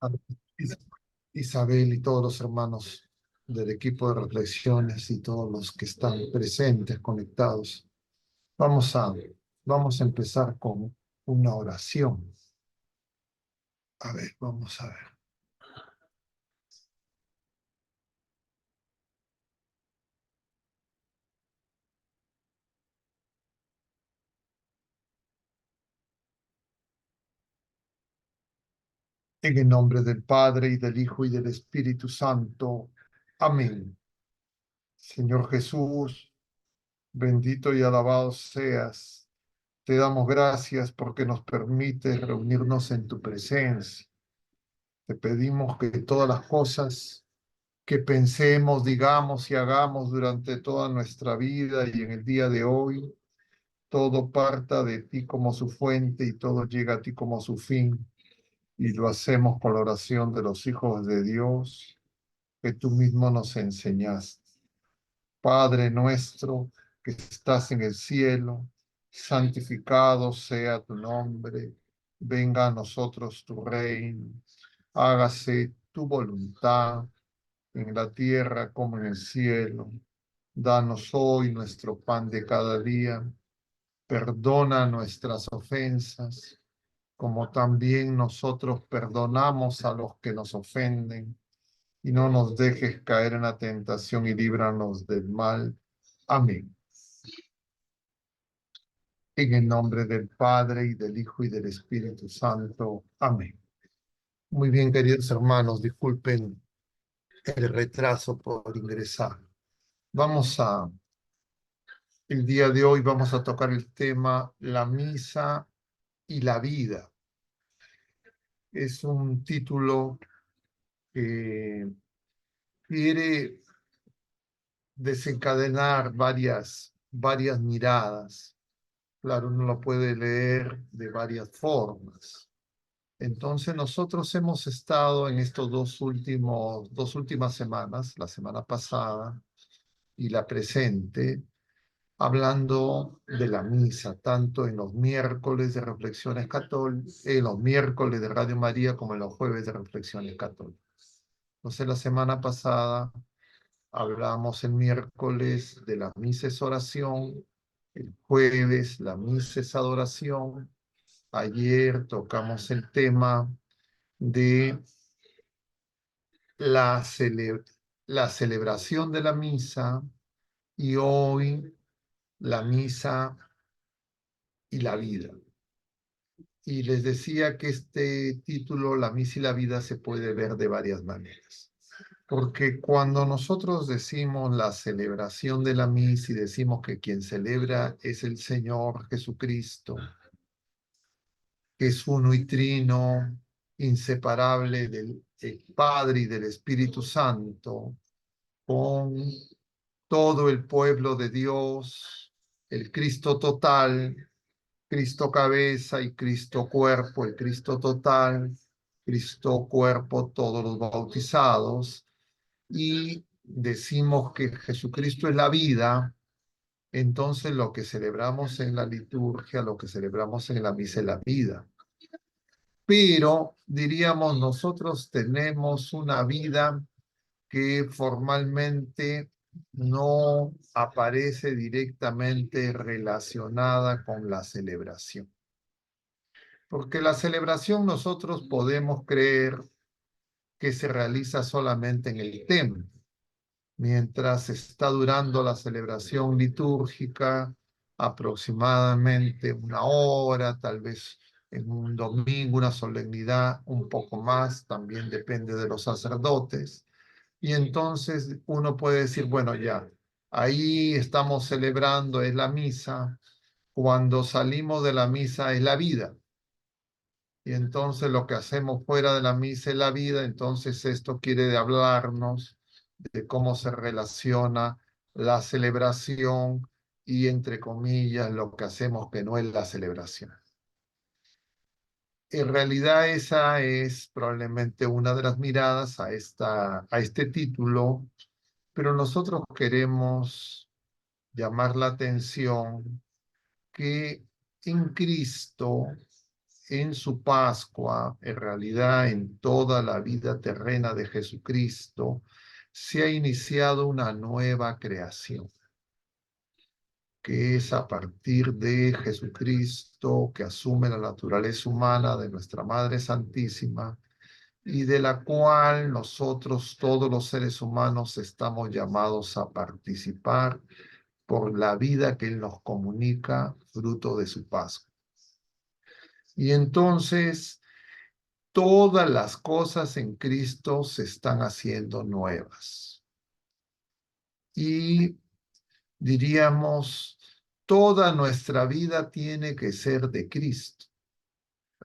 a Isabel y todos los hermanos del equipo de reflexiones y todos los que están presentes, conectados. Vamos a, vamos a empezar con una oración. A ver, vamos a ver. En el nombre del Padre y del Hijo y del Espíritu Santo. Amén. Señor Jesús, bendito y alabado seas. Te damos gracias porque nos permites reunirnos en tu presencia. Te pedimos que todas las cosas que pensemos, digamos y hagamos durante toda nuestra vida y en el día de hoy, todo parta de ti como su fuente y todo llega a ti como su fin. Y lo hacemos con la oración de los hijos de Dios que tú mismo nos enseñaste. Padre nuestro que estás en el cielo, santificado sea tu nombre, venga a nosotros tu reino, hágase tu voluntad en la tierra como en el cielo. Danos hoy nuestro pan de cada día, perdona nuestras ofensas, como también nosotros perdonamos a los que nos ofenden, y no nos dejes caer en la tentación y líbranos del mal. Amén. En el nombre del Padre y del Hijo y del Espíritu Santo. Amén. Muy bien, queridos hermanos, disculpen el retraso por ingresar. El día de hoy vamos a tocar el tema la misa y la vida. Es un título que quiere desencadenar varias miradas. Claro, uno lo puede leer de varias formas. Entonces, nosotros hemos estado en estos dos últimas semanas, la semana pasada y la presente, hablando de la misa, tanto en los miércoles de reflexiones católicas, en los miércoles de Radio María, como en los jueves de reflexiones católicas. Entonces, la semana pasada hablamos el miércoles de la misa es oración, el jueves la misa es adoración, ayer tocamos el tema de la, cele la celebración de la misa y hoy la misa y la vida. Y les decía que este título, La misa y la vida, se puede ver de varias maneras. Porque cuando nosotros decimos la celebración de la misa y decimos que quien celebra es el Señor Jesucristo, que es uno y trino, inseparable del Padre y del Espíritu Santo, con todo el pueblo de Dios, el Cristo total, Cristo cabeza y Cristo cuerpo, el Cristo total, Cristo cuerpo, todos los bautizados, y decimos que Jesucristo es la vida. Entonces lo que celebramos en la liturgia, lo que celebramos en la misa es la vida. Pero diríamos, nosotros tenemos una vida que formalmente no aparece directamente relacionada con la celebración. Porque la celebración nosotros podemos creer que se realiza solamente en el templo. Mientras está durando la celebración litúrgica, aproximadamente una hora, tal vez en un domingo, una solemnidad, un poco más, también depende de los sacerdotes. Y entonces uno puede decir, bueno, ya, ahí estamos celebrando, es la misa. Cuando salimos de la misa es la vida. Y entonces lo que hacemos fuera de la misa es la vida. Entonces esto quiere hablarnos de cómo se relaciona la celebración y, entre comillas, lo que hacemos que no es la celebración. En realidad esa es probablemente una de las miradas a este título, pero nosotros queremos llamar la atención que en Cristo en su Pascua, en realidad en toda la vida terrena de Jesucristo, se ha iniciado una nueva creación, que es a partir de Jesucristo, que asume la naturaleza humana de nuestra Madre Santísima, y de la cual nosotros, todos los seres humanos, estamos llamados a participar por la vida que Él nos comunica, fruto de su Pascua. Y entonces, todas las cosas en Cristo se están haciendo nuevas. Y diríamos, toda nuestra vida tiene que ser de Cristo.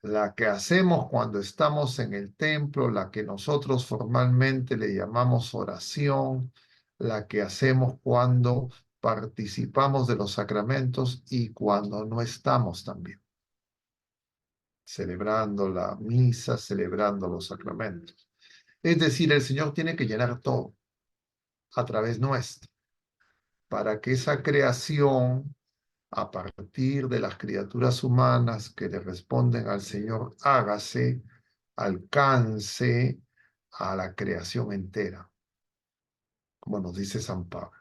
La que hacemos cuando estamos en el templo, la que nosotros formalmente le llamamos oración, la que hacemos cuando participamos de los sacramentos y cuando no estamos también, celebrando la misa, celebrando los sacramentos. Es decir, el Señor tiene que llenar todo a través nuestro, para que esa creación, a partir de las criaturas humanas que le responden al Señor, hágase, alcance a la creación entera, como nos dice San Pablo.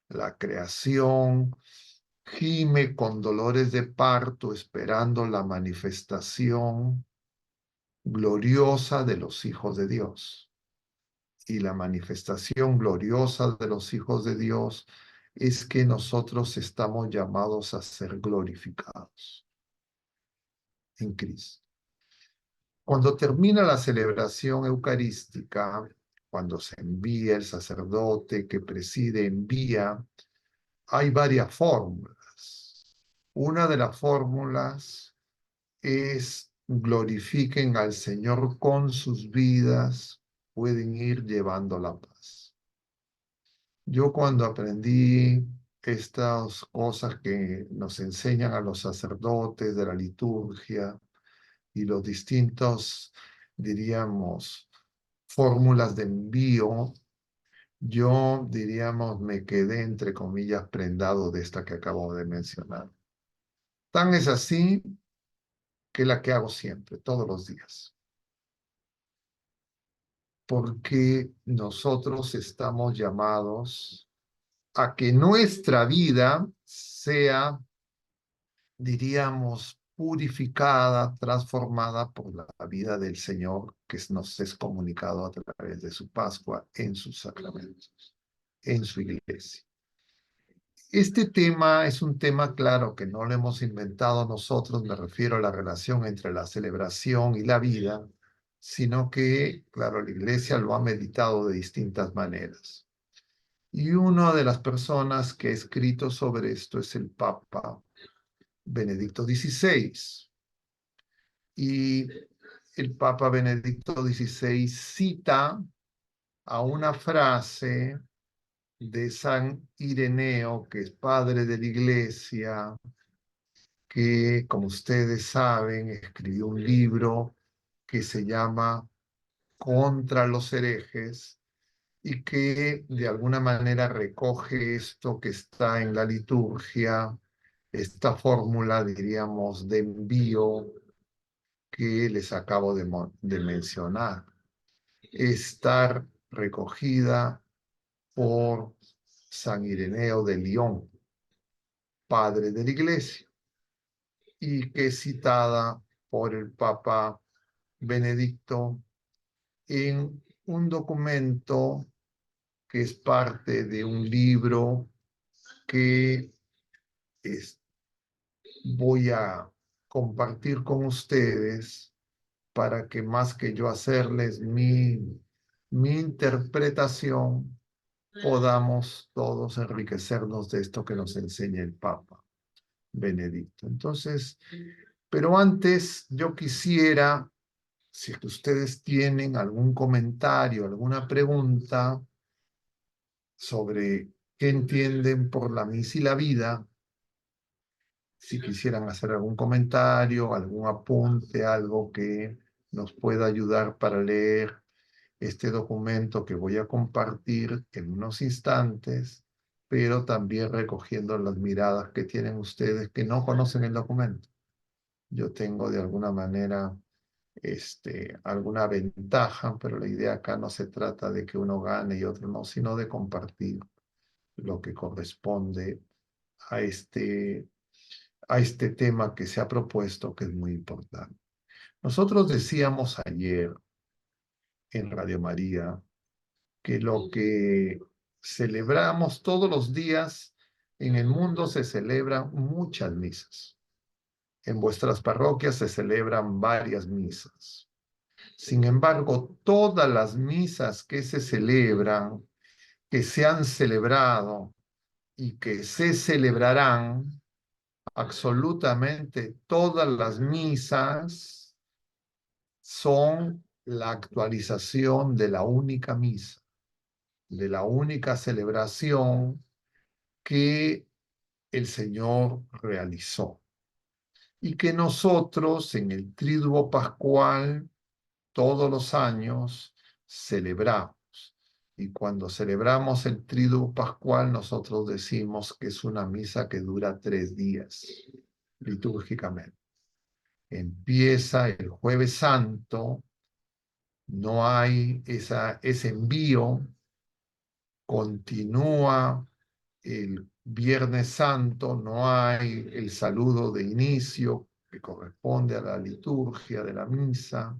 La creación gime con dolores de parto esperando la manifestación gloriosa de los hijos de Dios. Y la manifestación gloriosa de los hijos de Dios es que nosotros estamos llamados a ser glorificados en Cristo. Cuando termina la celebración eucarística, cuando se envía el sacerdote que preside, envía, hay varias fórmulas. Una de las fórmulas es glorifiquen al Señor con sus vidas, pueden ir llevando la paz. Yo cuando aprendí estas cosas que nos enseñan a los sacerdotes de la liturgia y los distintos, diríamos, fórmulas de envío, yo, diríamos, me quedé, entre comillas, prendado de esta que acabo de mencionar. Tan es así que la que hago siempre, todos los días. Porque nosotros estamos llamados a que nuestra vida sea, diríamos, purificada, transformada por la vida del Señor que nos es comunicado a través de su Pascua en sus sacramentos, en su iglesia. Este tema es un tema, claro, que no lo hemos inventado nosotros, me refiero a la relación entre la celebración y la vida, sino que, claro, la iglesia lo ha meditado de distintas maneras. Y una de las personas que ha escrito sobre esto es el Papa Benedicto XVI. Y el Papa Benedicto XVI cita a una frase de San Ireneo, que es padre de la iglesia, que, como ustedes saben, escribió un libro que se llama Contra los herejes y que de alguna manera recoge esto que está en la liturgia, esta fórmula, diríamos, de envío que les acabo de mencionar. Estar recogida por San Ireneo de Lyon, padre de la iglesia, y que es citada por el Papa Benedicto en un documento que es parte de un libro que voy a compartir con ustedes para que más que yo hacerles mi interpretación, podamos todos enriquecernos de esto que nos enseña el Papa Benedicto. Entonces, pero antes yo quisiera, si es que ustedes tienen algún comentario, alguna pregunta sobre qué entienden por la misa y la vida, si quisieran hacer algún comentario, algún apunte, algo que nos pueda ayudar para leer este documento que voy a compartir en unos instantes, pero también recogiendo las miradas que tienen ustedes que no conocen el documento. yo tengo de alguna manera alguna ventaja, pero la idea acá no se trata de que uno gane y otro no, sino de compartir lo que corresponde a este tema que se ha propuesto, que es muy importante. Nosotros decíamos ayer en Radio María que lo que celebramos todos los días en el mundo se celebran muchas misas. En vuestras parroquias se celebran varias misas. Sin embargo, todas las misas que se celebran, que se han celebrado y que se celebrarán, absolutamente todas las misas son la actualización de la única misa, de la única celebración que el Señor realizó y que nosotros en el Tríduo Pascual todos los años celebramos. Y cuando celebramos el Tríduo Pascual, nosotros decimos que es una misa que dura 3 días litúrgicamente. Empieza el Jueves Santo, no hay ese envío, continúa el Viernes Santo, no hay el saludo de inicio que corresponde a la liturgia de la misa,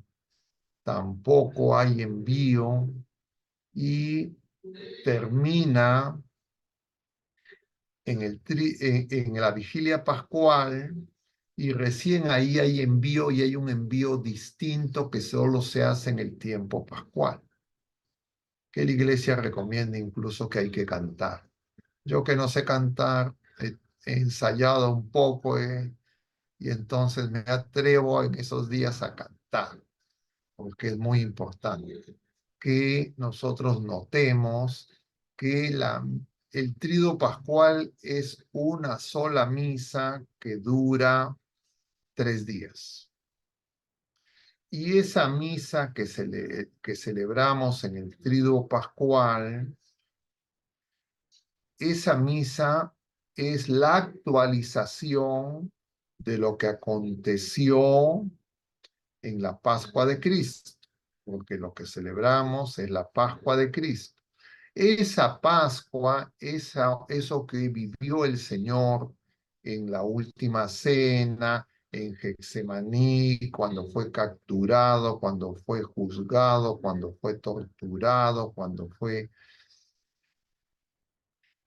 tampoco hay envío y termina en la vigilia pascual y recién ahí hay envío y hay un envío distinto que solo se hace en el tiempo pascual, que la iglesia recomienda incluso que hay que cantar. Yo que no sé cantar, he ensayado un poco y entonces me atrevo en esos días a cantar, porque es muy importante que nosotros notemos que el Tríduo Pascual es una sola misa que dura 3 días. Y esa misa que celebramos en el Tríduo Pascual, esa misa es la actualización de lo que aconteció en la Pascua de Cristo, porque lo que celebramos es la Pascua de Cristo. Esa Pascua, eso que vivió el Señor en la última cena, en Getsemaní, cuando fue capturado, cuando fue juzgado, cuando fue torturado, cuando fue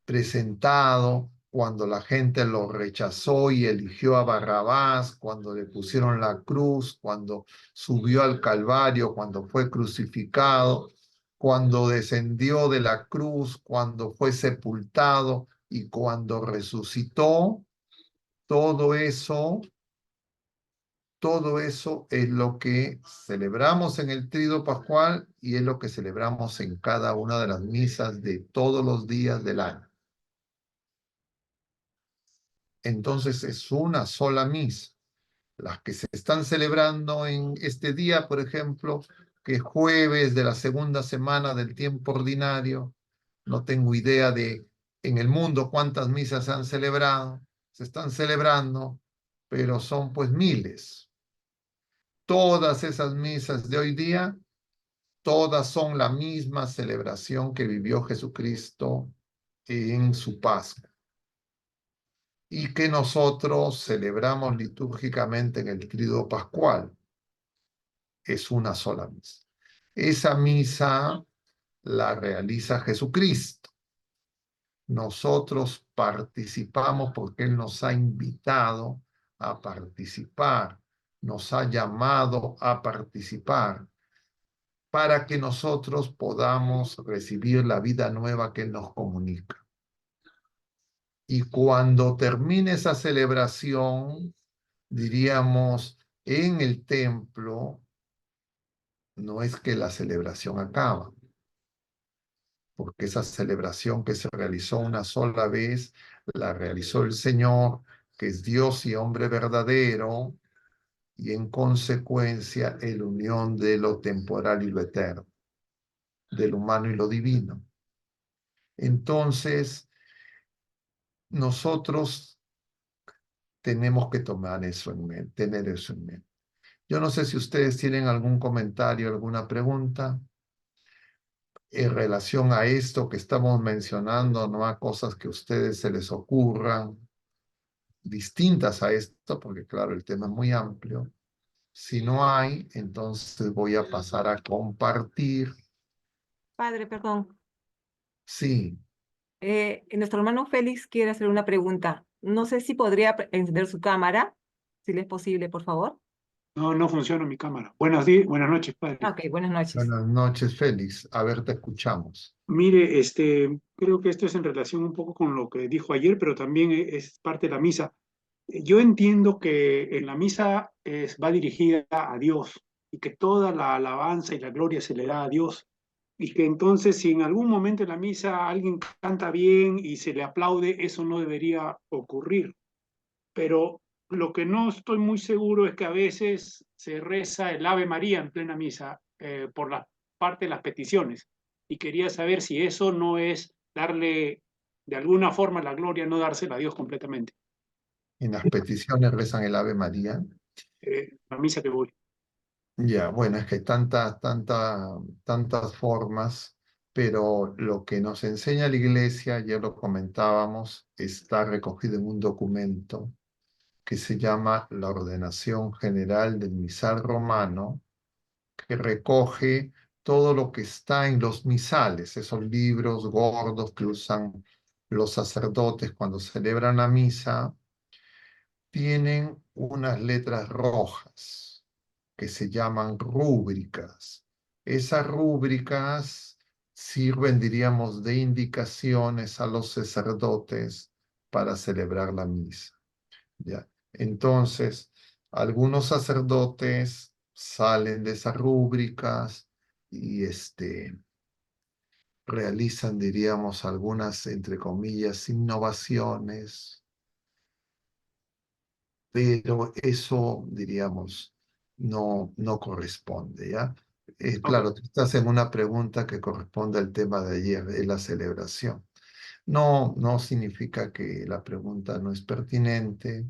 presentado, cuando la gente lo rechazó y eligió a Barrabás, cuando le pusieron la cruz, cuando subió al Calvario, cuando fue crucificado, cuando descendió de la cruz, cuando fue sepultado y cuando resucitó, todo eso, todo eso es lo que celebramos en el Tríduo Pascual y es lo que celebramos en cada una de las misas de todos los días del año. Entonces es una sola misa. Las que se están celebrando en este día, por ejemplo, que es jueves de la segunda semana del tiempo ordinario, no tengo idea de en el mundo cuántas misas se han celebrado, se están celebrando, pero son pues miles. Todas esas misas de hoy día, todas son la misma celebración que vivió Jesucristo en su Pascua y que nosotros celebramos litúrgicamente en el Tríduo Pascual. Es una sola misa. Esa misa la realiza Jesucristo. Nosotros participamos porque Él nos ha invitado a participar, nos ha llamado a participar para que nosotros podamos recibir la vida nueva que Él nos comunica. Y cuando termine esa celebración, diríamos, en el templo, no es que la celebración acaba, porque esa celebración que se realizó una sola vez, la realizó el Señor, que es Dios y hombre verdadero, y en consecuencia el unión de lo temporal y lo eterno, del humano y lo divino. Entonces, nosotros tenemos que tomar eso en mente, tener eso en mente. Yo no sé si ustedes tienen algún comentario, alguna pregunta en relación a esto que estamos mencionando, no a cosas que a ustedes se les ocurran distintas a esto, porque claro, el tema es muy amplio. Si no hay, entonces voy a pasar a compartir. Padre, perdón. Sí, Nuestro hermano Félix quiere hacer una pregunta. No sé si podría encender su cámara, si le es posible, por favor. No, no funciona mi cámara. Buenas noches, Ah, padre. ok, buenas noches. buenas noches, Félix. A ver, te escuchamos. Mire, creo que esto es en relación un poco con lo que dijo ayer, pero también es parte de la misa. Yo entiendo que en la misa va dirigida a Dios y que toda la alabanza y la gloria se le da a Dios. Y que entonces si en algún momento en la misa alguien canta bien y se le aplaude, eso no debería ocurrir. Pero lo que no estoy muy seguro es que a veces se reza el Ave María en plena misa por la parte de las peticiones. Y quería saber si eso no es darle de alguna forma la gloria, no dársela a Dios completamente. En las peticiones rezan el Ave María. La misa que voy. Ya, bueno, es que hay tantas formas, pero lo que nos enseña la iglesia, ya lo comentábamos, está recogido en un documento que se llama la Ordenación General del Misal Romano, que recoge todo lo que está en los misales, esos libros gordos que usan los sacerdotes cuando celebran la misa, tienen unas letras rojas que se llaman rúbricas. Esas rúbricas sirven, diríamos, de indicaciones a los sacerdotes para celebrar la misa. ¿Ya? Entonces, algunos sacerdotes salen de esas rúbricas y realizan, diríamos, algunas, entre comillas, innovaciones, pero eso, diríamos, no corresponde, ¿ya? Ok, Claro, tú estás en una pregunta que corresponde al tema de ayer, de la celebración. No significa que la pregunta no es pertinente,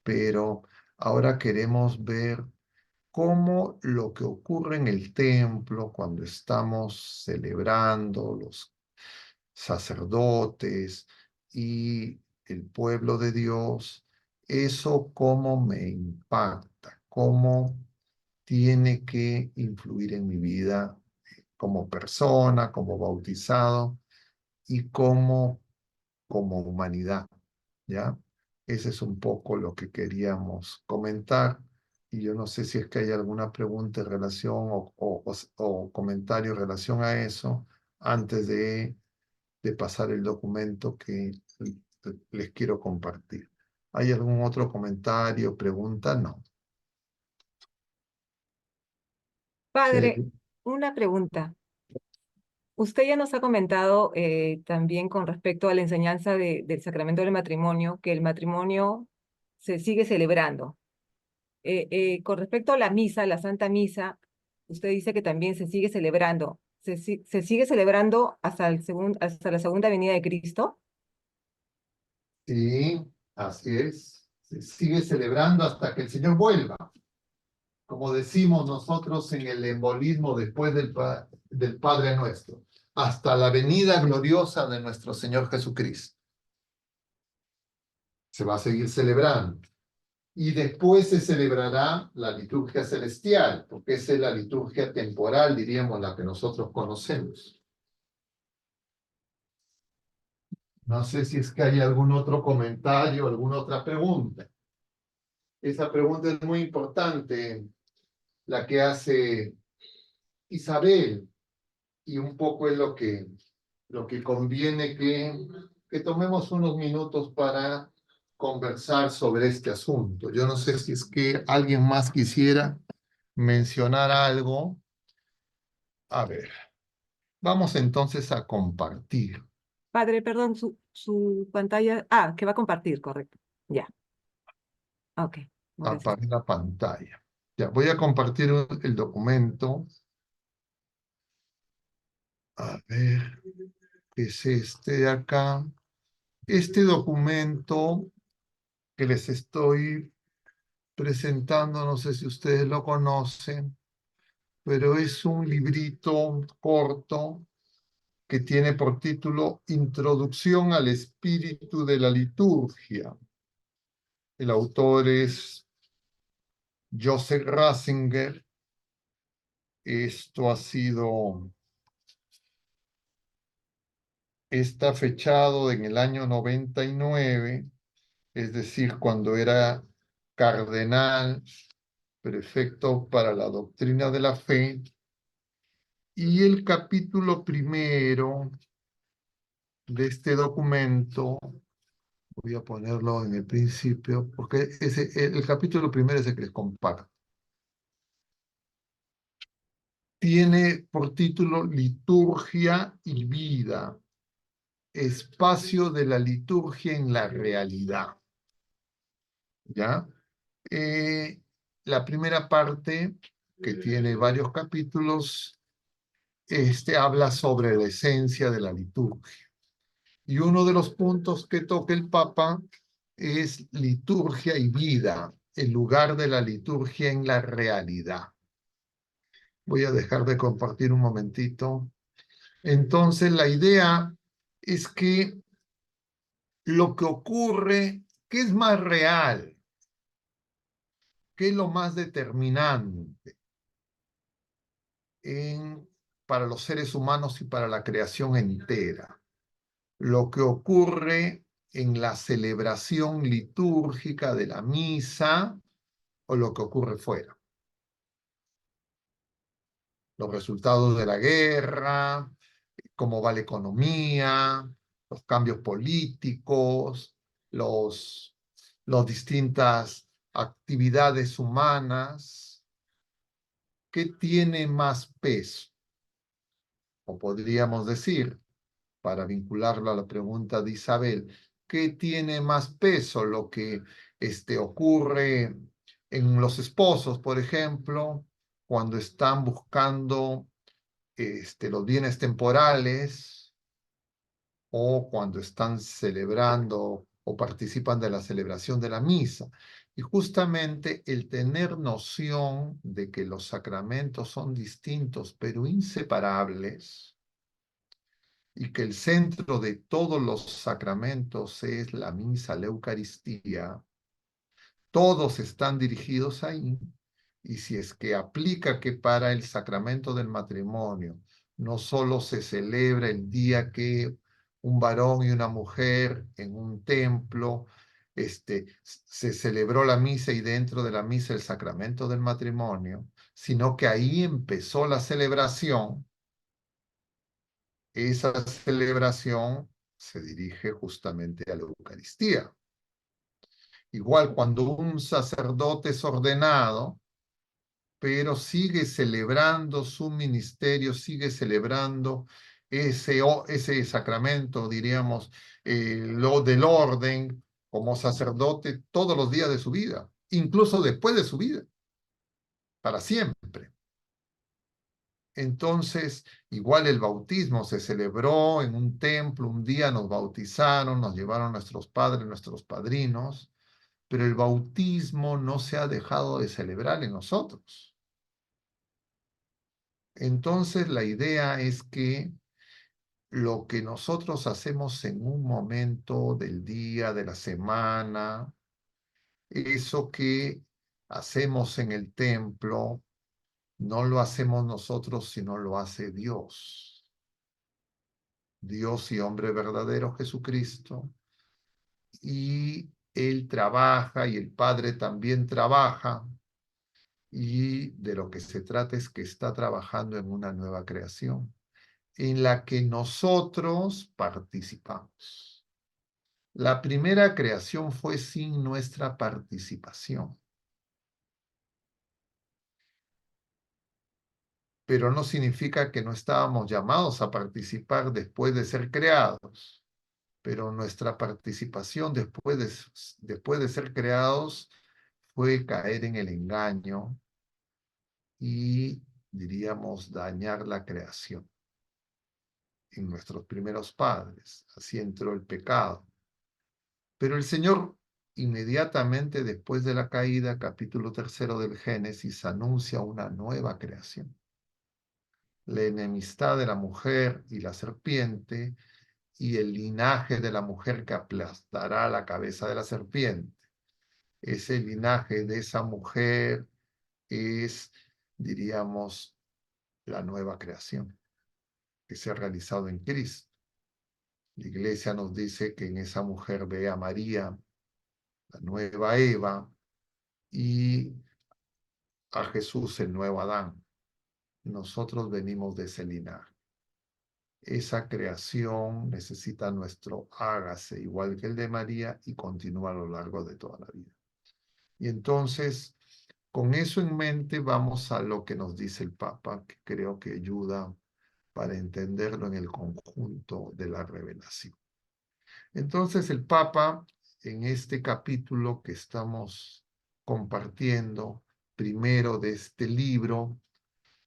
pero ahora queremos ver cómo lo que ocurre en el templo cuando estamos celebrando los sacerdotes y el pueblo de Dios, eso cómo me impacta, cómo tiene que influir en mi vida como persona, como bautizado y como humanidad, ¿ya? Ese es un poco lo que queríamos comentar. Y yo no sé si es que hay alguna pregunta en relación o comentario en relación a eso antes de pasar el documento que les quiero compartir. ¿Hay algún otro comentario, pregunta? No. Si hay- Padre, una pregunta. Usted ya nos ha comentado también con respecto a la enseñanza del sacramento del matrimonio, que el matrimonio se sigue celebrando. Con respecto a la misa, la Santa Misa, usted dice que también se sigue celebrando. ¿Se sigue celebrando hasta hasta la segunda venida de Cristo? Sí, así es. Se sigue celebrando hasta que el Señor vuelva. Como decimos nosotros en el embolismo después del Padre Nuestro, hasta la venida gloriosa de nuestro Señor Jesucristo. Se va a seguir celebrando. Y después se celebrará la liturgia celestial, porque esa es la liturgia temporal, diríamos, la que nosotros conocemos. No sé si es que hay algún otro comentario, alguna otra pregunta. Esa pregunta es muy importante, la que hace Isabel, y un poco es lo que conviene que tomemos unos minutos para conversar sobre este asunto. Yo no sé si es que alguien más quisiera mencionar algo. A ver, vamos entonces a compartir, Padre, perdón, su pantalla. Ah, que va a compartir, correcto. Ya, ok, gracias. apagar la pantalla. Ya, voy a compartir el documento. A ver, es este de acá. Este documento que les estoy presentando, no sé si ustedes lo conocen, pero es un librito corto que tiene por título Introducción al espíritu de la liturgia. El autor es Joseph Ratzinger. Esto está fechado en el año 99, es decir, cuando era cardenal, prefecto para la doctrina de la fe, y el capítulo primero de este documento, voy a ponerlo en el principio, porque el capítulo primero es el que les comparto. Tiene por título Liturgia y vida, espacio de la liturgia en la realidad. ¿Ya? Eh, la primera parte, que tiene varios capítulos, habla sobre la esencia de la liturgia. Y uno de los puntos que toca el Papa es liturgia y vida, el lugar de la liturgia en la realidad. Voy a dejar de compartir un momentito. Entonces, la idea es que lo que ocurre, ¿qué es más real? ¿Qué es lo más determinante para los seres humanos y para la creación entera? Lo que ocurre en la celebración litúrgica de la misa o lo que ocurre fuera. Los resultados de la guerra, cómo va la economía, los cambios políticos, las distintas actividades humanas. ¿Qué tiene más peso? O podríamos decir, para vincularlo a la pregunta de Isabel, ¿qué tiene más peso? Lo que ocurre en los esposos, por ejemplo, cuando están buscando los bienes temporales o cuando están celebrando o participan de la celebración de la misa. Y justamente el tener noción de que los sacramentos son distintos pero inseparables, y que el centro de todos los sacramentos es la misa, la Eucaristía, todos están dirigidos ahí. Y si es que aplica que para el sacramento del matrimonio no solo se celebra el día que un varón y una mujer en un templo, se celebró la misa y dentro de la misa el sacramento del matrimonio, sino que ahí empezó la celebración. Esa celebración se dirige justamente a la Eucaristía. Igual cuando un sacerdote es ordenado, pero sigue celebrando su ministerio, sigue celebrando ese sacramento, diríamos, lo del orden como sacerdote todos los días de su vida, incluso después de su vida, para siempre. Entonces, igual el bautismo se celebró en un templo, un día nos bautizaron, nos llevaron nuestros padres, nuestros padrinos, pero el bautismo no se ha dejado de celebrar en nosotros. Entonces, la idea es que lo que nosotros hacemos en un momento del día, de la semana, eso que hacemos en el templo, no lo hacemos nosotros, sino lo hace Dios. Dios y hombre verdadero Jesucristo, y Él trabaja y el Padre también trabaja, y de lo que se trata es que está trabajando en una nueva creación, en la que nosotros participamos. La primera creación fue sin nuestra participación, pero no significa que no estábamos llamados a participar después de ser creados. Pero nuestra participación después de ser creados fue caer en el engaño y, diríamos, dañar la creación en nuestros primeros padres. Así entró el pecado. Pero el Señor inmediatamente después de la caída, capítulo 3 del Génesis, anuncia una nueva creación. La enemistad de la mujer y la serpiente, y el linaje de la mujer que aplastará la cabeza de la serpiente. Ese linaje de esa mujer es, diríamos, la nueva creación que se ha realizado en Cristo. La Iglesia nos dice que en esa mujer ve a María, la nueva Eva, y a Jesús, el nuevo Adán. Nosotros venimos de ese linaje. Esa creación necesita nuestro hágase, igual que el de María, y continúa a lo largo de toda la vida. Y entonces, con eso en mente, vamos a lo que nos dice el Papa, que creo que ayuda para entenderlo en el conjunto de la revelación. Entonces, el Papa, en este capítulo que estamos compartiendo, primero de este libro,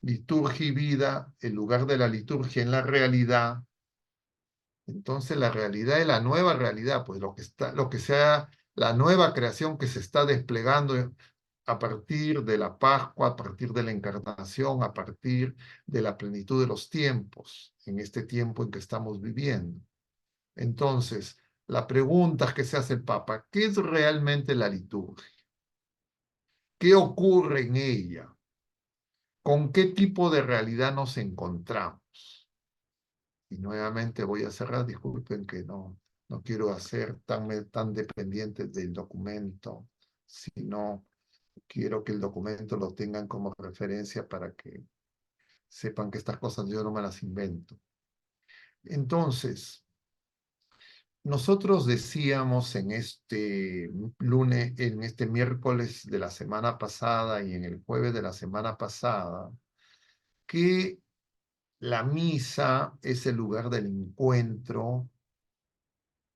Liturgia y Vida, el lugar de la liturgia en la realidad. Entonces, la realidad es la nueva realidad, pues lo que sea la nueva creación que se está desplegando a partir de la Pascua, a partir de la Encarnación, a partir de la plenitud de los tiempos, en este tiempo en que estamos viviendo. Entonces, la pregunta que se hace el Papa, ¿qué es realmente la liturgia? ¿Qué ocurre en ella? ¿Con qué tipo de realidad nos encontramos? Y nuevamente voy a cerrar, disculpen que no quiero hacer tan dependiente del documento, sino quiero que el documento lo tengan como referencia para que sepan que estas cosas yo no me las invento. Entonces, nosotros decíamos en este lunes, en este miércoles de la semana pasada y en el jueves de la semana pasada, que la misa es el lugar del encuentro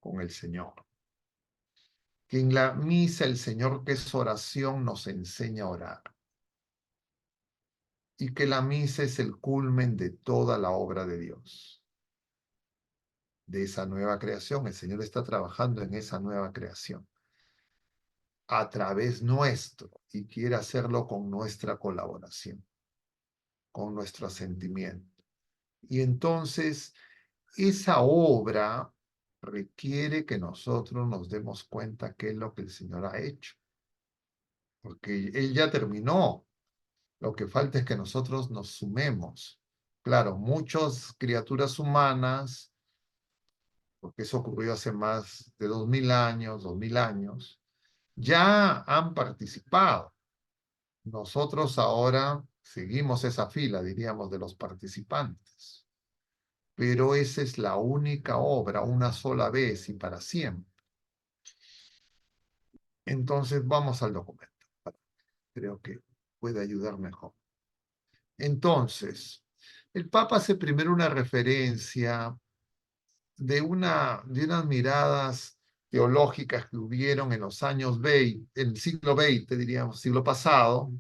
con el Señor. Que en la misa el Señor, que es oración, nos enseña a orar. Y que la misa es el culmen de toda la obra de Dios. De esa nueva creación, el Señor está trabajando en esa nueva creación a través nuestro y quiere hacerlo con nuestra colaboración, con nuestro asentimiento. Y entonces esa obra requiere que nosotros nos demos cuenta qué es lo que el Señor ha hecho, porque Él ya terminó. Lo que falta es que nosotros nos sumemos. Claro, muchas criaturas humanas, porque eso ocurrió hace más de 2000 años, ya han participado. Nosotros ahora seguimos esa fila, diríamos, de los participantes. Pero esa es la única obra, una sola vez y para siempre. Entonces vamos al documento. Creo que puede ayudar mejor. Entonces, el Papa hace primero una referencia de unas miradas teológicas que hubieron en los años 20, en el siglo XX, diríamos, siglo pasado,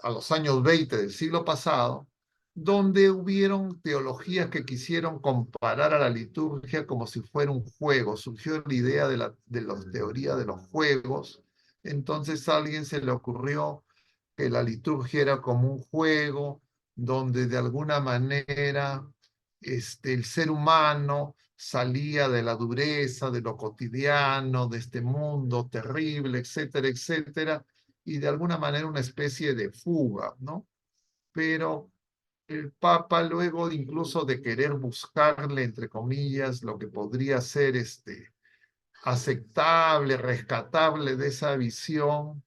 a los años 20 del siglo pasado, donde hubieron teologías que quisieron comparar a la liturgia como si fuera un juego. Surgió la idea de la teoría de los juegos. Entonces a alguien se le ocurrió que la liturgia era como un juego donde de alguna manera el ser humano salía de la dureza, de lo cotidiano, de este mundo terrible, etcétera, etcétera, y de alguna manera una especie de fuga, ¿no? Pero el Papa luego incluso de querer buscarle, entre comillas, lo que podría ser aceptable, rescatable de esa visión,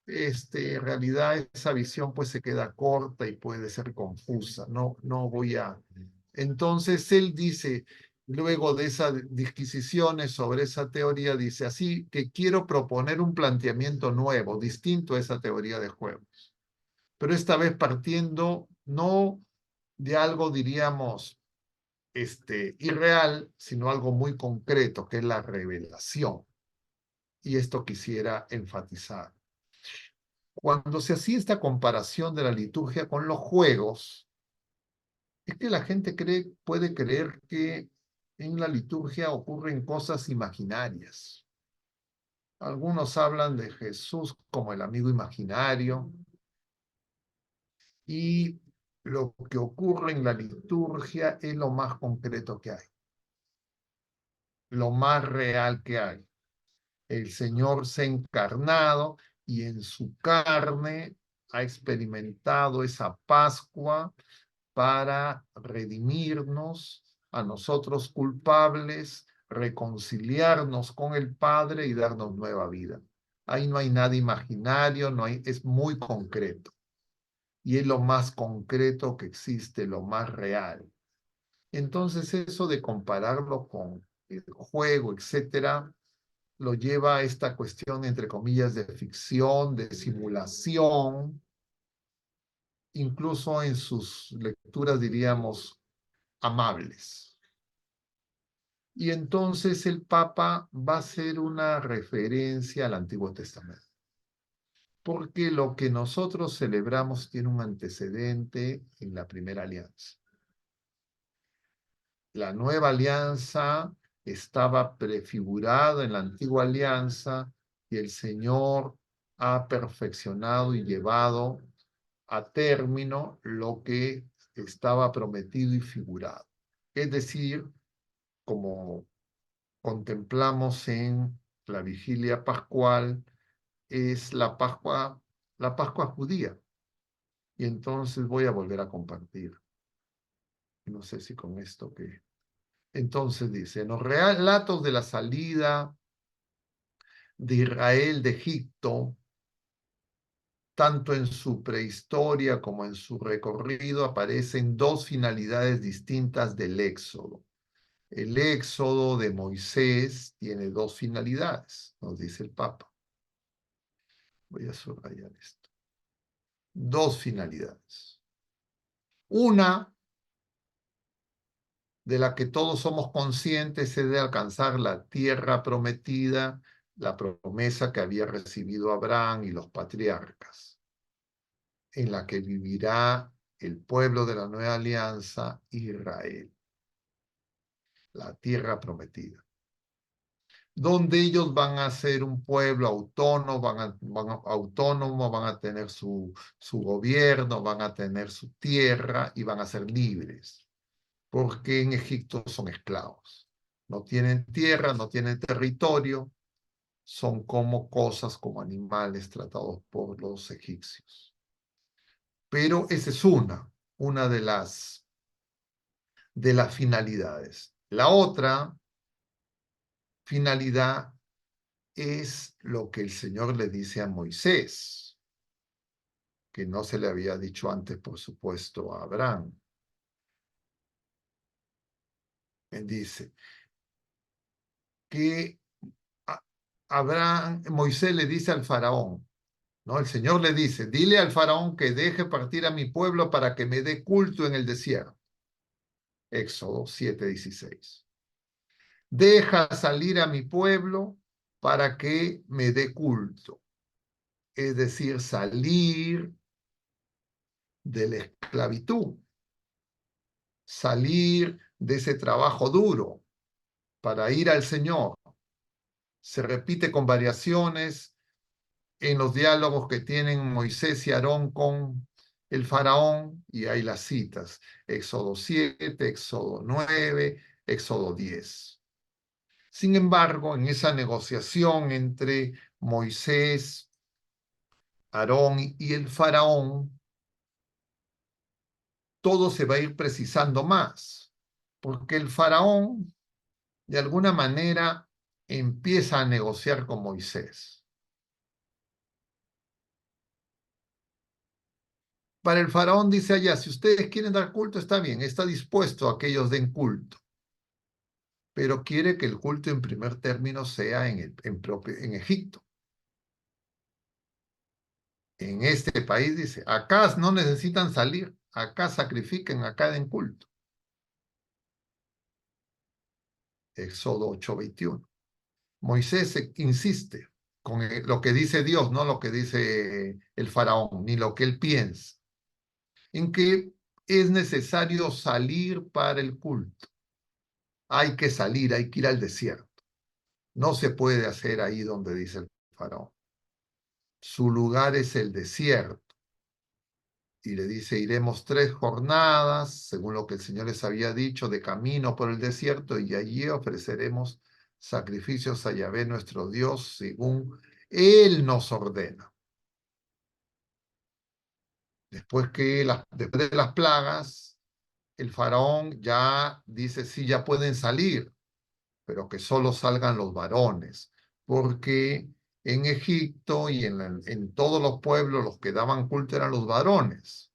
en realidad esa visión pues se queda corta y puede ser confusa. No voy a... Entonces él dice, luego de esas disquisiciones sobre esa teoría, dice así que quiero proponer un planteamiento nuevo, distinto a esa teoría de juegos, pero esta vez partiendo no de algo, diríamos, irreal, sino algo muy concreto, que es la revelación. Y esto quisiera enfatizar. Cuando se hacía esta comparación de la liturgia con los juegos, es que la gente puede creer que En la liturgia ocurren cosas imaginarias. Algunos hablan de Jesús como el amigo imaginario, y lo que ocurre en la liturgia es lo más concreto que hay, lo más real que hay. El Señor se ha encarnado y en su carne ha experimentado esa Pascua para redimirnos a nosotros culpables, reconciliarnos con el Padre y darnos nueva vida. Ahí no hay nada imaginario, no hay, es muy concreto. Y es lo más concreto que existe, lo más real. Entonces eso de compararlo con el juego, etcétera, lo lleva a esta cuestión, entre comillas, de ficción, de simulación, incluso en sus lecturas, diríamos, amables. Y entonces el Papa va a hacer una referencia al Antiguo Testamento, porque lo que nosotros celebramos tiene un antecedente en la Primera Alianza. La Nueva Alianza estaba prefigurada en la Antigua Alianza y el Señor ha perfeccionado y llevado a término lo que estaba prometido y figurado. Es decir, como contemplamos en la vigilia pascual, es la Pascua judía. Y entonces voy a volver a compartir. No sé si con esto que... Entonces dice, en los relatos de la salida de Israel de Egipto, tanto en su prehistoria como en su recorrido, aparecen dos finalidades distintas del Éxodo. El Éxodo de Moisés tiene dos finalidades, nos dice el Papa. Voy a subrayar esto. Dos finalidades. Una, de la que todos somos conscientes, es de alcanzar la tierra prometida, la promesa que había recibido Abraham y los patriarcas, en la que vivirá el pueblo de la nueva alianza, Israel, la tierra prometida, donde ellos van a ser un pueblo autónomo, van a tener su gobierno, van a tener su tierra y van a ser libres, porque en Egipto son esclavos. No tienen tierra, no tienen territorio, son como cosas, como animales tratados por los egipcios. Pero esa es una de las finalidades. La otra finalidad es lo que el Señor le dice a Moisés, que no se le había dicho antes, por supuesto, a Abraham. Él dice que Moisés le dice al faraón, ¿no? El Señor le dice, dile al faraón que deje partir a mi pueblo para que me dé culto en el desierto. Éxodo 7:16. Deja salir a mi pueblo para que me dé culto. Es decir, salir de la esclavitud, salir de ese trabajo duro para ir al Señor. Se repite con variaciones en los diálogos que tienen Moisés y Aarón con el faraón, y hay las citas, Éxodo 7, Éxodo 9, Éxodo 10. Sin embargo, en esa negociación entre Moisés, Aarón y el faraón, todo se va a ir precisando más, porque el faraón, de alguna manera, empieza a negociar con Moisés. Para el faraón dice allá, si ustedes quieren dar culto, está bien, está dispuesto a que ellos den culto, pero quiere que el culto en primer término sea en Egipto. En este país dice, acá no necesitan salir, acá sacrifiquen, acá den culto. Éxodo 8:21. Moisés insiste con lo que dice Dios, no lo que dice el faraón, ni lo que él piensa, en que es necesario salir para el culto. hay que salir, hay que ir al desierto. No se puede hacer ahí donde dice el faraón. Su lugar es el desierto. Y le dice, iremos 3 jornadas, según lo que el Señor les había dicho, de camino por el desierto, y allí ofreceremos sacrificios a Yahvé nuestro Dios, según Él nos ordena. Después de las plagas, el faraón ya dice, sí, ya pueden salir, pero que solo salgan los varones, porque en Egipto y en todos los pueblos los que daban culto eran los varones.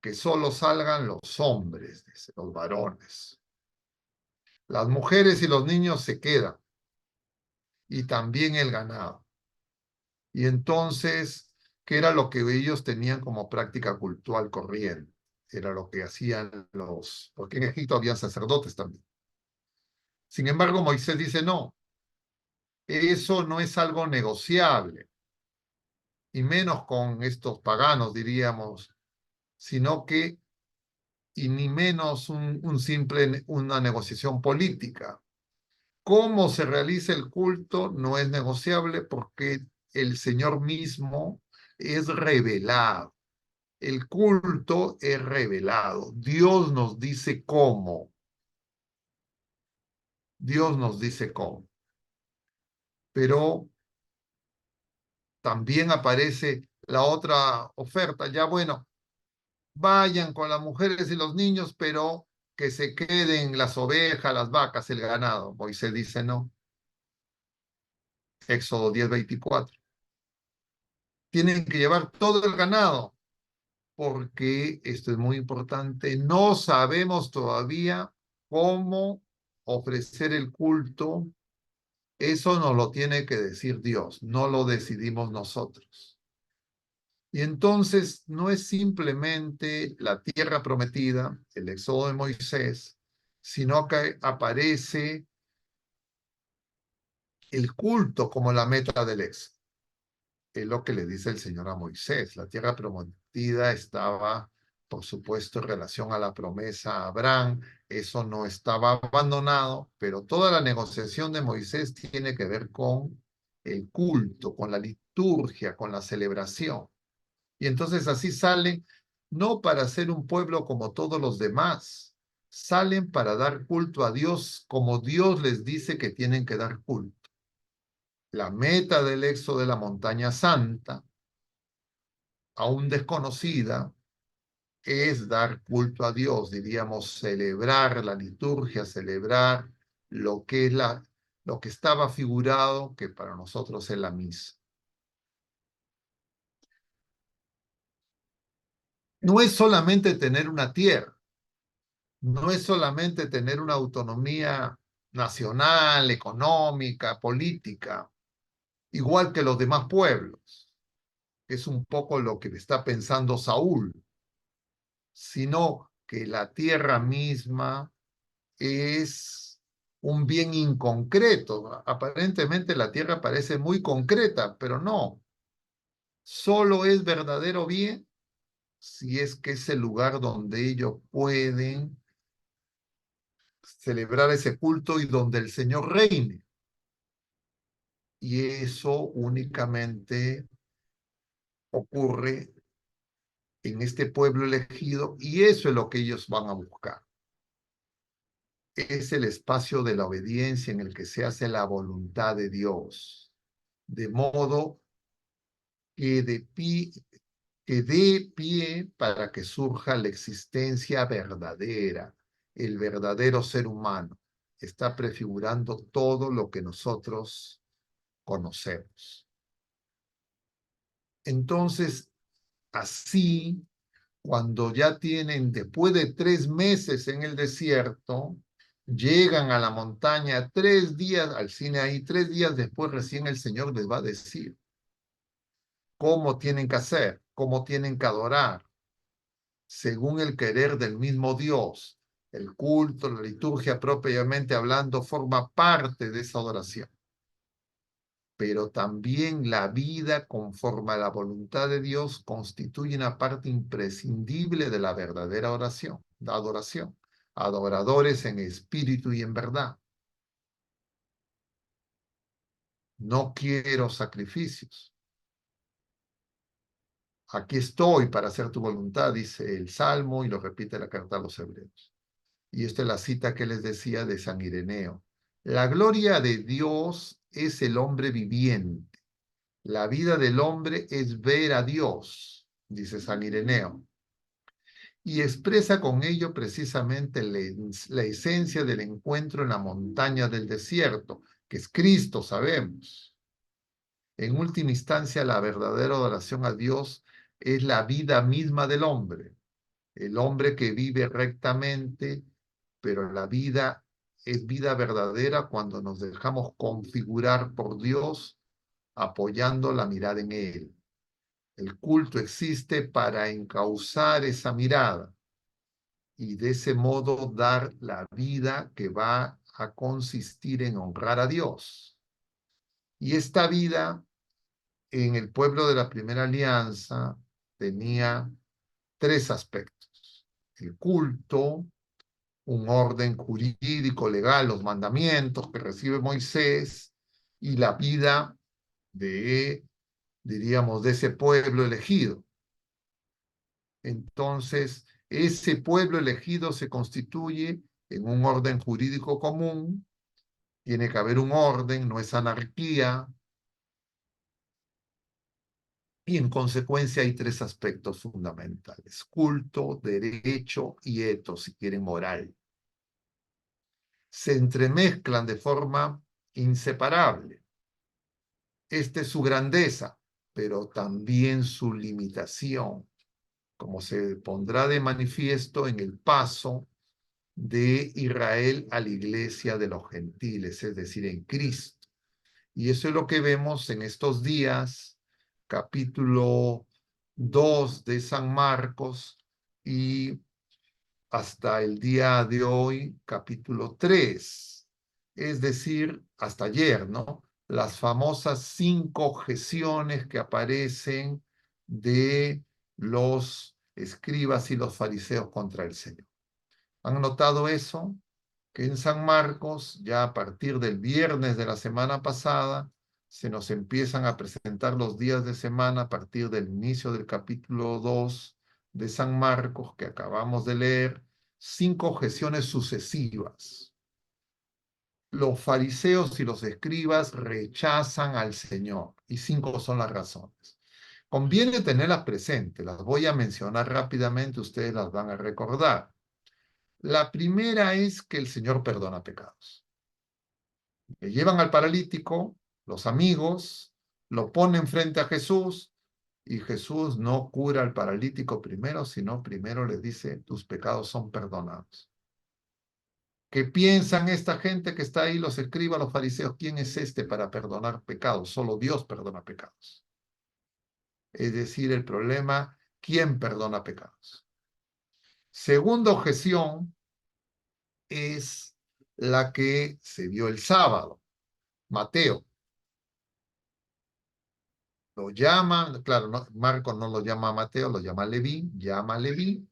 Que solo salgan los hombres, dice, los varones. Las mujeres y los niños se quedan, y también el ganado. Y entonces, ¿qué era lo que ellos tenían como práctica cultural corriente? Era lo que hacían porque en Egipto había sacerdotes también. Sin embargo, Moisés dice, no, eso no es algo negociable, y menos con estos paganos, diríamos, sino que, y ni menos una negociación política. Cómo se realiza el culto no es negociable porque el Señor mismo es revelado. El culto es revelado. Dios nos dice cómo. Dios nos dice cómo. Pero también aparece la otra oferta. Ya bueno, vayan con las mujeres y los niños, pero que se queden las ovejas, las vacas, el ganado. Moisés dice no. Éxodo 10:24. Tienen que llevar todo el ganado, porque esto es muy importante. No sabemos todavía cómo ofrecer el culto. Eso nos lo tiene que decir Dios, no lo decidimos nosotros. Y entonces no es simplemente la tierra prometida, el éxodo de Moisés, sino que aparece el culto como la meta del éxodo. Es lo que le dice el Señor a Moisés. La tierra prometida estaba, por supuesto, en relación a la promesa a Abraham. Eso no estaba abandonado, pero toda la negociación de Moisés tiene que ver con el culto, con la liturgia, con la celebración. Y entonces así salen, no para ser un pueblo como todos los demás, salen para dar culto a Dios como Dios les dice que tienen que dar culto. La meta del éxodo de la montaña santa, aún desconocida, es dar culto a Dios, diríamos, celebrar la liturgia, celebrar lo que lo que estaba figurado, que para nosotros es la misa. No es solamente tener una tierra, no es solamente tener una autonomía nacional, económica, política, igual que los demás pueblos. Es un poco lo que está pensando Saúl, sino que la tierra misma es un bien inconcreto. Aparentemente la tierra parece muy concreta, pero no. Solo es verdadero bien si es que es el lugar donde ellos pueden celebrar ese culto y donde el Señor reine. Y eso únicamente ocurre en este pueblo elegido, y eso es lo que ellos van a buscar. Es el espacio de la obediencia en el que se hace la voluntad de Dios, de modo que dé pie para que surja la existencia verdadera, el verdadero ser humano. Está prefigurando todo lo que nosotros conocemos. Entonces, así, cuando ya tienen, después de 3 meses en el desierto, llegan a la montaña 3 días, al Sinaí, 3 días después recién el Señor les va a decir cómo tienen que hacer, cómo tienen que adorar, según el querer del mismo Dios. El culto, la liturgia propiamente hablando, forma parte de esa adoración. Pero también la vida conforme a la voluntad de Dios constituye una parte imprescindible de la verdadera oración, la adoración. adoradores en espíritu y en verdad. No quiero sacrificios. Aquí estoy para hacer tu voluntad, dice el Salmo, y lo repite la carta a los Hebreos. Y esta es la cita que les decía de San Ireneo. La gloria de Dios es el hombre viviente. La vida del hombre es ver a Dios, dice San Ireneo. Y expresa con ello precisamente la esencia del encuentro en la montaña del desierto, que es Cristo, sabemos. En última instancia, la verdadera adoración a Dios es la vida misma del hombre. El hombre que vive rectamente, pero la vida es vida verdadera cuando nos dejamos configurar por Dios, apoyando la mirada en Él. El culto existe para encauzar esa mirada y de ese modo dar la vida que va a consistir en honrar a Dios. Y esta vida en el pueblo de la primera alianza tenía tres aspectos: el culto, un orden jurídico, legal, los mandamientos que recibe Moisés, y la vida de, diríamos, de ese pueblo elegido. Entonces, ese pueblo elegido se constituye en un orden jurídico común, tiene que haber un orden, no es anarquía, y en consecuencia hay tres aspectos fundamentales: culto, derecho y etos, si quieren, moral. Se entremezclan de forma inseparable. Esta es su grandeza, pero también su limitación, como se pondrá de manifiesto en el paso de Israel a la iglesia de los gentiles, es decir, en Cristo. Y eso es lo que vemos en estos días, capítulo 2 de San Marcos, y hasta el día de hoy, capítulo 3, es decir, hasta ayer, ¿no? Las famosas 5 objeciones que aparecen de los escribas y los fariseos contra el Señor. ¿Han notado eso? Que en San Marcos, ya a partir del viernes de la semana pasada, se nos empiezan a presentar los días de semana a partir del inicio del capítulo 2 de San Marcos, que acabamos de leer, 5 objeciones sucesivas. Los fariseos y los escribas rechazan al Señor, y 5 son las razones. Conviene tenerlas presentes, las voy a mencionar rápidamente, ustedes las van a recordar. La primera es que el Señor perdona pecados. Le llevan al paralítico, los amigos, lo ponen frente a Jesús, y Jesús no cura al paralítico primero, sino primero le dice: tus pecados son perdonados. ¿Qué piensan esta gente que está ahí, los escribas, los fariseos? ¿Quién es este para perdonar pecados? Solo Dios perdona pecados. Es decir, el problema: ¿quién perdona pecados? Segunda objeción es la que se vio el sábado. Mateo lo llama, claro, no, Marcos no lo llama a Mateo, lo llama a Leví, llama a Leví,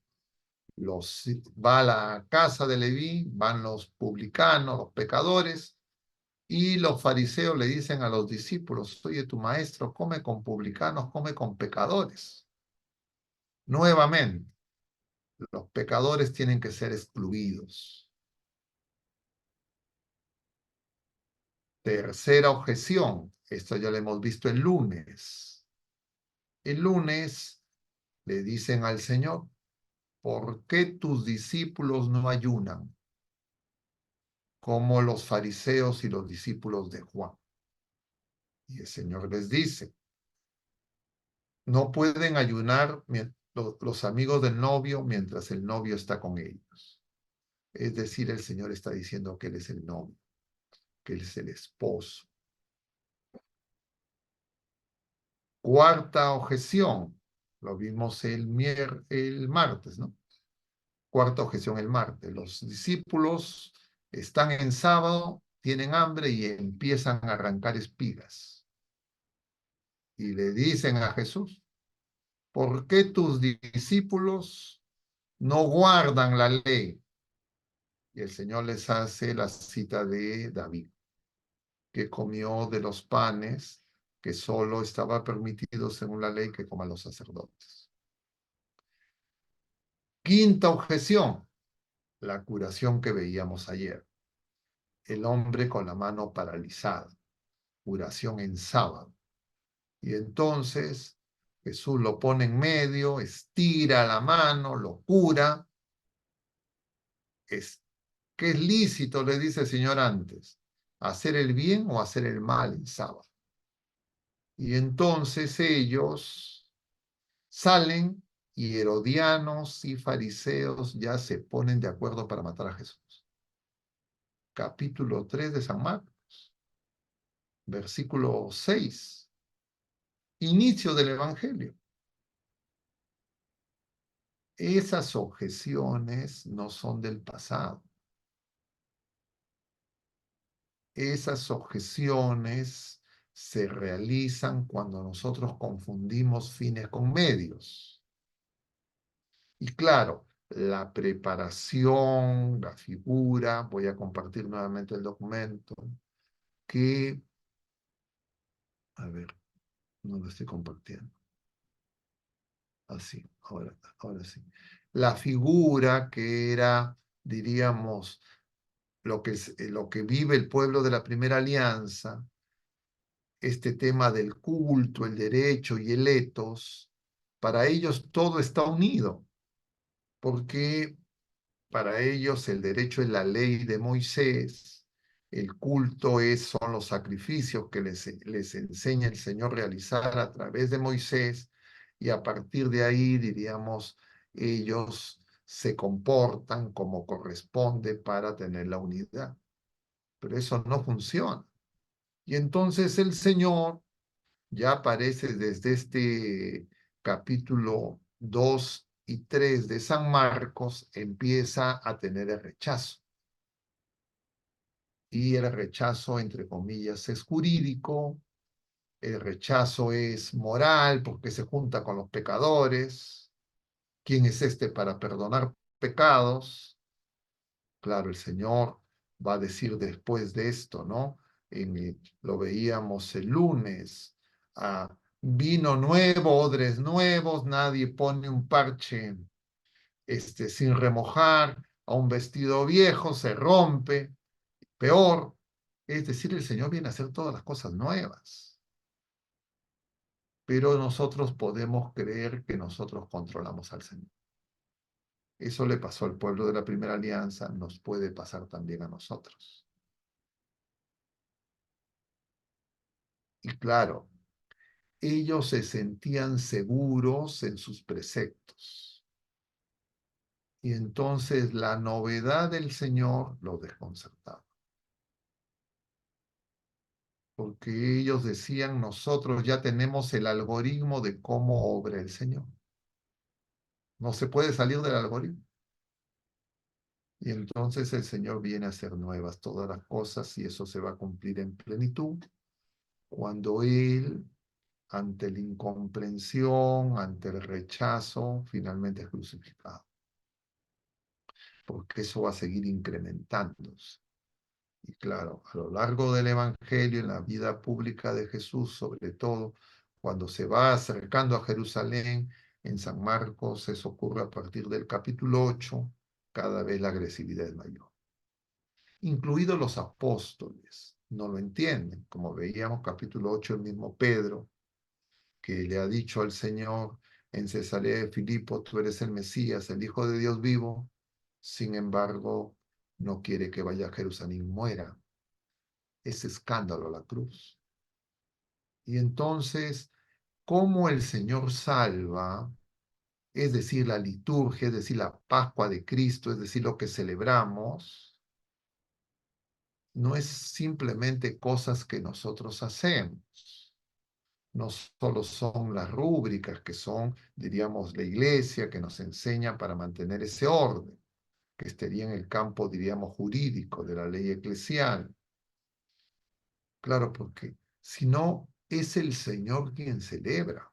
va a la casa de Leví, van los publicanos, los pecadores, y los fariseos le dicen a los discípulos: oye, tu maestro come con publicanos, come con pecadores. Nuevamente, los pecadores tienen que ser excluidos. Tercera objeción, esto ya lo hemos visto el lunes. El lunes le dicen al Señor: ¿por qué tus discípulos no ayunan como los fariseos y los discípulos de Juan? Y el Señor les dice: no pueden ayunar los amigos del novio mientras el novio está con ellos. Es decir, el Señor está diciendo que Él es el novio, que Él es el esposo. Cuarta objeción, lo vimos el martes, ¿no? Cuarta objeción el martes: los discípulos están en sábado, tienen hambre y empiezan a arrancar espigas. Y le dicen a Jesús: ¿por qué tus discípulos no guardan la ley? Y el Señor les hace la cita de David, que comió de los panes que solo estaba permitido según la ley que coman los sacerdotes. Quinta objeción, la curación que veíamos ayer. El hombre con la mano paralizada, curación en sábado. Y entonces Jesús lo pone en medio, estira la mano, lo cura. ¿Qué es lícito? Le dice el Señor antes, hacer el bien o hacer el mal en sábado. Y entonces ellos salen y herodianos y fariseos ya se ponen de acuerdo para matar a Jesús. Capítulo 3 de San Marcos, versículo 6, inicio del Evangelio. Esas objeciones no son del pasado. Esas objeciones se realizan cuando nosotros confundimos fines con medios. Y claro, la preparación, la figura, voy a compartir nuevamente el documento, que, a ver, no lo estoy compartiendo. Así, ahora sí. La figura que era, diríamos, lo que vive el pueblo de la primera alianza, este tema del culto, el derecho y el etos, para ellos todo está unido, porque para ellos el derecho es la ley de Moisés, el culto son los sacrificios que les enseña el Señor a realizar a través de Moisés, y a partir de ahí, diríamos, ellos se comportan como corresponde para tener la unidad. Pero eso no funciona. Y entonces el Señor ya aparece desde este capítulo 2 y 3 de San Marcos, empieza a tener el rechazo. Y el rechazo, entre comillas, es jurídico, el rechazo es moral porque se junta con los pecadores. ¿Quién es este para perdonar pecados? Claro, el Señor va a decir después de esto, ¿no? Lo veíamos el lunes. Vino nuevo, odres nuevos, nadie pone un parche sin remojar, a un vestido viejo se rompe, peor. Es decir, el Señor viene a hacer todas las cosas nuevas. Pero nosotros podemos creer que nosotros controlamos al Señor. Eso le pasó al pueblo de la primera alianza, nos puede pasar también a nosotros. Y claro, ellos se sentían seguros en sus preceptos. Y entonces la novedad del Señor los desconcertaba. Porque ellos decían, nosotros ya tenemos el algoritmo de cómo obra el Señor. No se puede salir del algoritmo. Y entonces el Señor viene a hacer nuevas todas las cosas y eso se va a cumplir en plenitud cuando Él, ante la incomprensión, ante el rechazo, finalmente es crucificado. Porque eso va a seguir incrementándose. Y claro, a lo largo del Evangelio, en la vida pública de Jesús, sobre todo, cuando se va acercando a Jerusalén, en San Marcos, eso ocurre a partir del capítulo 8, cada vez la agresividad es mayor. Incluidos los apóstoles, no lo entienden, como veíamos capítulo 8, el mismo Pedro, que le ha dicho al Señor en Cesarea de Filipo, tú eres el Mesías, el Hijo de Dios vivo, sin embargo, no quiere que vaya a Jerusalén y muera. Es escándalo la cruz. Y entonces, ¿cómo el Señor salva? Es decir, la liturgia, es decir, la Pascua de Cristo, es decir, lo que celebramos, no es simplemente cosas que nosotros hacemos. No solo son las rúbricas que son, diríamos, la iglesia que nos enseña para mantener ese orden, que estaría en el campo, diríamos, jurídico de la ley eclesial. Claro, porque si no, es el Señor quien celebra.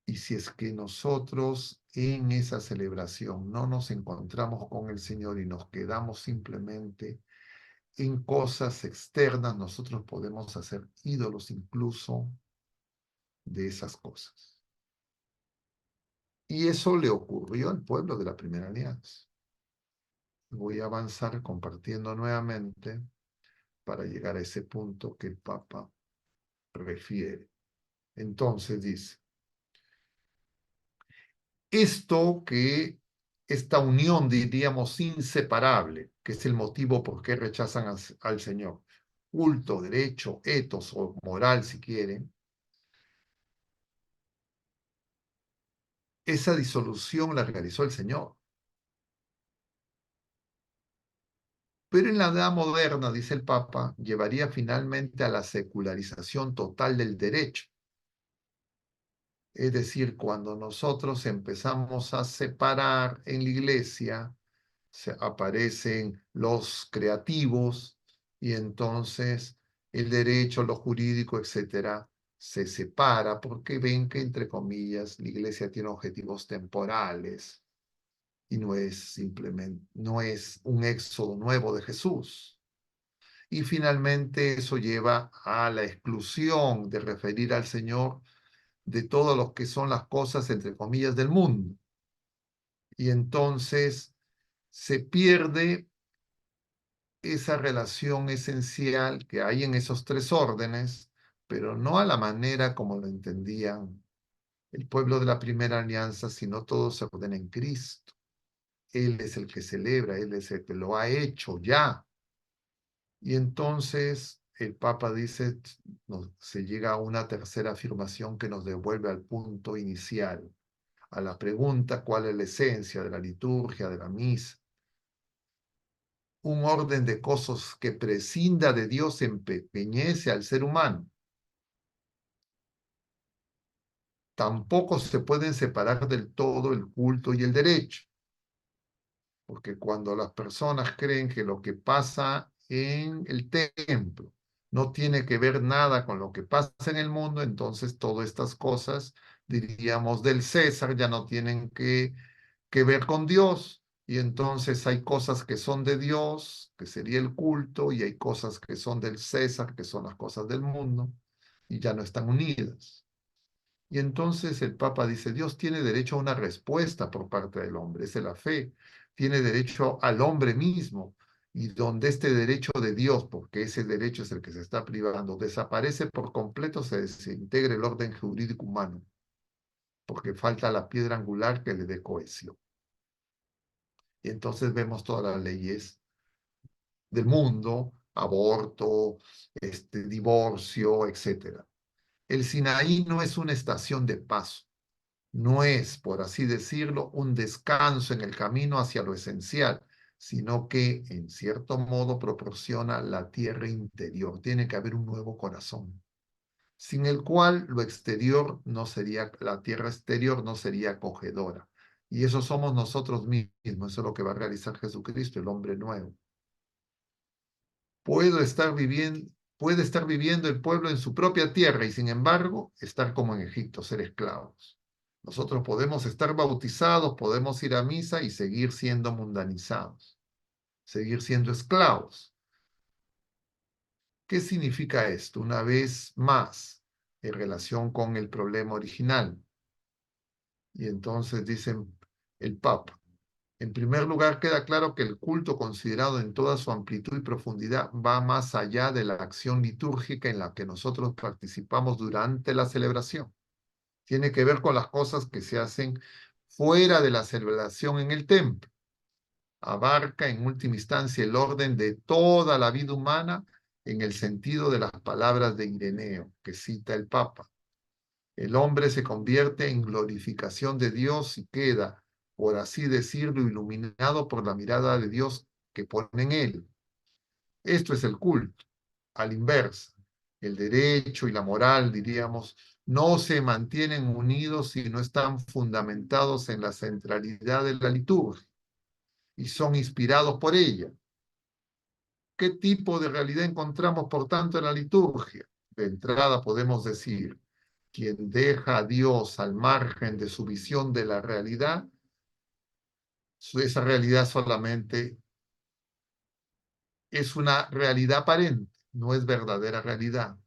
Y Y si es que nosotros en esa celebración no nos encontramos con el Señor y nos quedamos simplemente en cosas externas, nosotros podemos hacer ídolos incluso de esas cosas. Y eso le ocurrió al pueblo de la Primera Alianza. Voy a avanzar compartiendo nuevamente para llegar a ese punto que el Papa refiere. Entonces dice, esta unión, diríamos, inseparable, que es el motivo por qué rechazan al Señor, culto, derecho, etos o moral, si quieren, esa disolución la realizó el Señor. Pero en la edad moderna, dice el Papa, llevaría finalmente a la secularización total del derecho. Es decir, cuando nosotros empezamos a separar en la iglesia, aparecen los creativos y entonces el derecho, lo jurídico, etcétera, se separa porque ven que, entre comillas, la iglesia tiene objetivos temporales y no es simplemente, no es un éxodo nuevo de Jesús. Y finalmente eso lleva a la exclusión de referir al Señor de todo lo que son las cosas, entre comillas, del mundo. Y entonces se pierde esa relación esencial que hay en esos tres órdenes, pero no a la manera como lo entendían el pueblo de la primera alianza, sino todo se ordena en Cristo. Él es el que celebra, Él es el que lo ha hecho ya. Y entonces el Papa dice, se llega a una tercera afirmación que nos devuelve al punto inicial, a la pregunta cuál es la esencia de la liturgia, de la misa. Un orden de cosas que prescinda de Dios empequeñece al ser humano. Tampoco se pueden separar del todo el culto y el derecho, porque cuando las personas creen que lo que pasa en el templo no tiene que ver nada con lo que pasa en el mundo, entonces todas estas cosas, diríamos, del César ya no tienen que ver con Dios, y entonces hay cosas que son de Dios, que sería el culto, y hay cosas que son del César, que son las cosas del mundo, y ya no están unidas. Y entonces el Papa dice, Dios tiene derecho a una respuesta por parte del hombre, esa es la fe, tiene derecho al hombre mismo, y donde este derecho de Dios, porque ese derecho es el que se está privando, desaparece por completo, se desintegra el orden jurídico humano, porque falta la piedra angular que le dé cohesión. Y entonces vemos todas las leyes del mundo, aborto, divorcio, etc. El Sinaí no es una estación de paso, no es, por así decirlo, un descanso en el camino hacia lo esencial, sino que, en cierto modo, proporciona la tierra interior. Tiene que haber un nuevo corazón, sin el cual lo exterior no sería, la tierra exterior no sería acogedora. Y eso somos nosotros mismos, eso es lo que va a realizar Jesucristo, el hombre nuevo. Puede estar viviendo el pueblo en su propia tierra y sin embargo estar como en Egipto, ser esclavos. Nosotros podemos estar bautizados, podemos ir a misa y seguir siendo mundanizados, seguir siendo esclavos. ¿Qué significa esto? Una vez más, en relación con el problema original. Y entonces dicen el Papa, en primer lugar, queda claro que el culto considerado en toda su amplitud y profundidad va más allá de la acción litúrgica en la que nosotros participamos durante la celebración. Tiene que ver con las cosas que se hacen fuera de la celebración en el templo. Abarca en última instancia el orden de toda la vida humana en el sentido de las palabras de Ireneo, que cita el Papa. El hombre se convierte en glorificación de Dios y queda, por así decirlo, iluminado por la mirada de Dios que pone en él. Esto es el culto. A la inversa, el derecho y la moral, diríamos, no se mantienen unidos si no están fundamentados en la centralidad de la liturgia y son inspirados por ella. ¿Qué tipo de realidad encontramos, por tanto, en la liturgia? De entrada podemos decir quien deja a Dios al margen de su visión de la realidad, esa realidad solamente es una realidad aparente, no es verdadera realidad.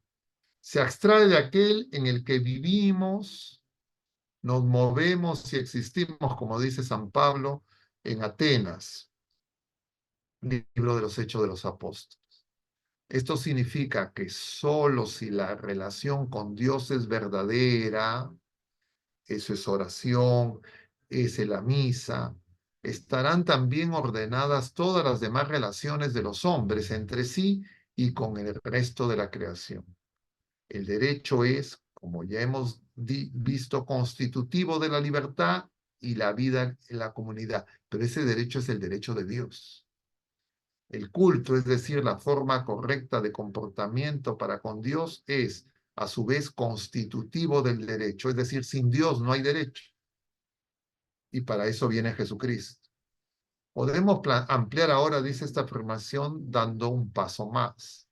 Se abstrae de aquel en el que vivimos, nos movemos y existimos, como dice San Pablo en Atenas, libro de los Hechos de los Apóstoles. Esto significa que solo si la relación con Dios es verdadera, eso es oración, es la misa, estarán también ordenadas todas las demás relaciones de los hombres entre sí y con el resto de la creación. El derecho es, como ya hemos visto, constitutivo de la libertad y la vida en la comunidad, pero ese derecho es el derecho de Dios. El culto, es decir, la forma correcta de comportamiento para con Dios, es a su vez constitutivo del derecho, es decir, sin Dios no hay derecho. Y para eso viene Jesucristo. Podemos ampliar ahora, dice esta afirmación, dando un paso más.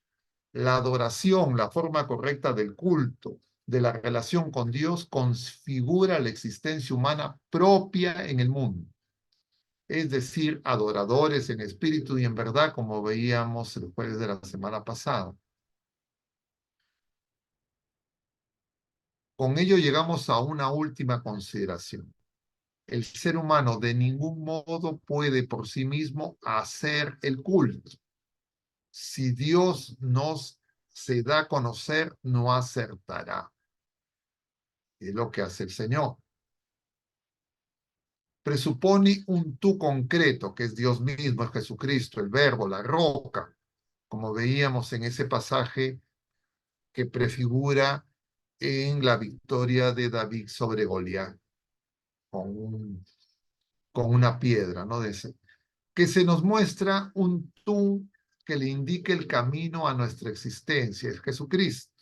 La adoración, la forma correcta del culto, de la relación con Dios, configura la existencia humana propia en el mundo. Es decir, adoradores en espíritu y en verdad, como veíamos el jueves de la semana pasada. Con ello llegamos a una última consideración. El ser humano de ningún modo puede por sí mismo hacer el culto. Si Dios nos se da a conocer, no acertará. Es lo que hace el Señor. Presupone un tú concreto, que es Dios mismo, es Jesucristo, el Verbo, la roca, como veíamos en ese pasaje que prefigura en la victoria de David sobre Goliat, con una piedra, ¿no? Que se nos muestra un tú que le indique el camino a nuestra existencia, es Jesucristo.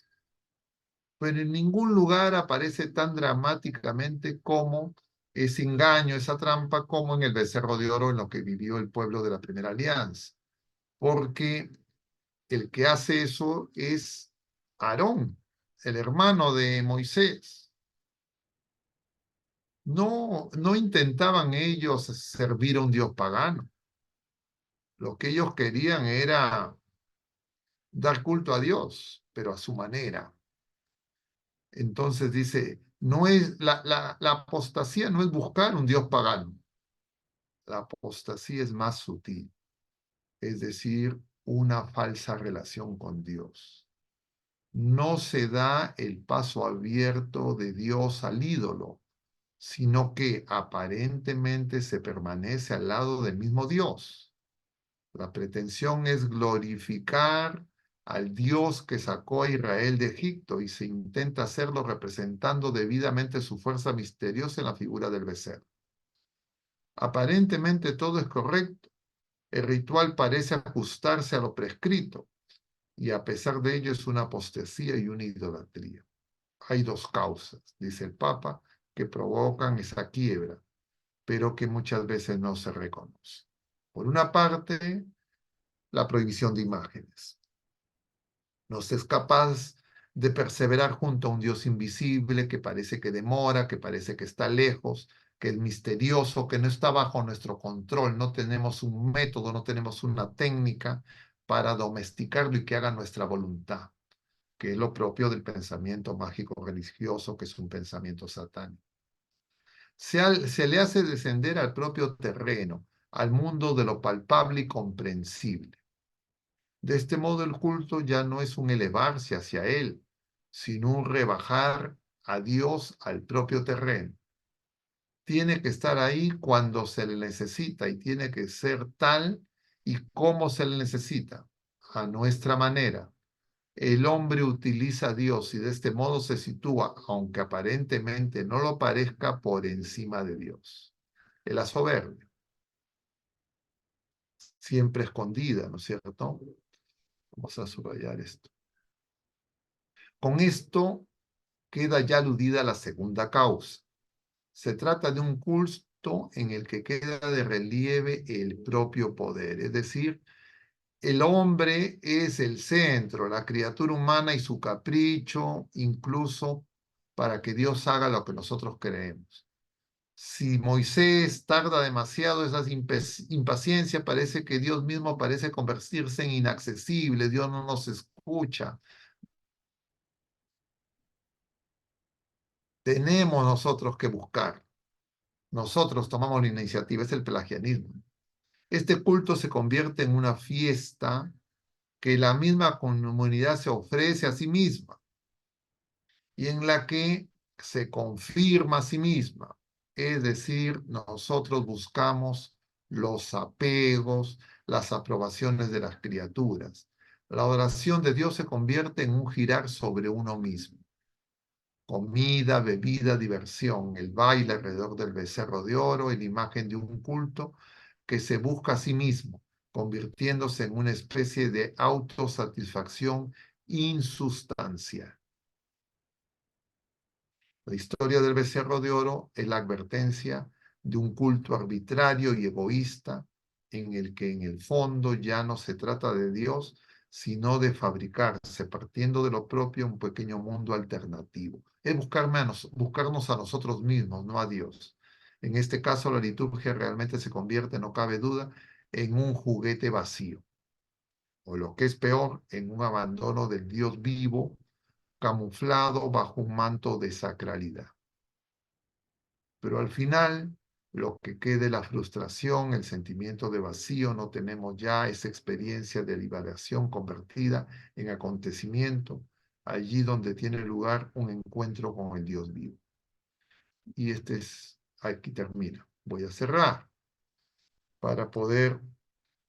Pero en ningún lugar aparece tan dramáticamente como ese engaño, esa trampa, como en el becerro de oro en lo que vivió el pueblo de la primera alianza. Porque el que hace eso es Aarón, el hermano de Moisés. No intentaban ellos servir a un dios pagano. Lo que ellos querían era dar culto a Dios, pero a su manera. Entonces dice, no es, la apostasía no es buscar un Dios pagano. La apostasía es más sutil, es decir, una falsa relación con Dios. No se da el paso abierto de Dios al ídolo, sino que aparentemente se permanece al lado del mismo Dios. La pretensión es glorificar al Dios que sacó a Israel de Egipto y se intenta hacerlo representando debidamente su fuerza misteriosa en la figura del becerro. Aparentemente todo es correcto. El ritual parece ajustarse a lo prescrito y a pesar de ello es una apostasía y una idolatría. Hay dos causas, dice el Papa, que provocan esa quiebra, pero que muchas veces no se reconoce. Por una parte, la prohibición de imágenes. No se es capaz de perseverar junto a un Dios invisible que parece que demora, que parece que está lejos, que es misterioso, que no está bajo nuestro control. No tenemos un método, no tenemos una técnica para domesticarlo y que haga nuestra voluntad, que es lo propio del pensamiento mágico religioso, que es un pensamiento satánico. Se le hace descender al propio terreno, al mundo de lo palpable y comprensible. De este modo el culto ya no es un elevarse hacia Él, sino un rebajar a Dios al propio terreno. Tiene que estar ahí cuando se le necesita y tiene que ser tal y como se le necesita, a nuestra manera. El hombre utiliza a Dios y de este modo se sitúa, aunque aparentemente no lo parezca, por encima de Dios. Es la soberbia, siempre escondida, ¿no es cierto? Vamos a subrayar esto. Con esto queda ya aludida la segunda causa. Se trata de un culto en el que queda de relieve el propio poder, es decir, el hombre es el centro, la criatura humana y su capricho, incluso para que Dios haga lo que nosotros queremos. Si Moisés tarda demasiado, esa impaciencia, parece que Dios mismo parece convertirse en inaccesible, Dios no nos escucha. Tenemos nosotros que buscar. Nosotros tomamos la iniciativa, es el pelagianismo. Este culto se convierte en una fiesta que la misma comunidad se ofrece a sí misma y en la que se confirma a sí misma. Es decir, nosotros buscamos los apegos, las aprobaciones de las criaturas. La oración de Dios se convierte en un girar sobre uno mismo. Comida, bebida, diversión, el baile alrededor del becerro de oro, en imagen de un culto que se busca a sí mismo, convirtiéndose en una especie de autosatisfacción insustancial. La historia del becerro de oro es la advertencia de un culto arbitrario y egoísta en el que en el fondo ya no se trata de Dios, sino de fabricarse, partiendo de lo propio, un pequeño mundo alternativo. Es buscarnos a nosotros mismos, no a Dios. En este caso, la liturgia realmente se convierte, no cabe duda, en un juguete vacío, o lo que es peor, en un abandono del Dios vivo, camuflado bajo un manto de sacralidad. Pero al final, lo que quede la frustración, el sentimiento de vacío, no tenemos ya esa experiencia de liberación convertida en acontecimiento, allí donde tiene lugar un encuentro con el Dios vivo. Y aquí termina. Voy a cerrar para poder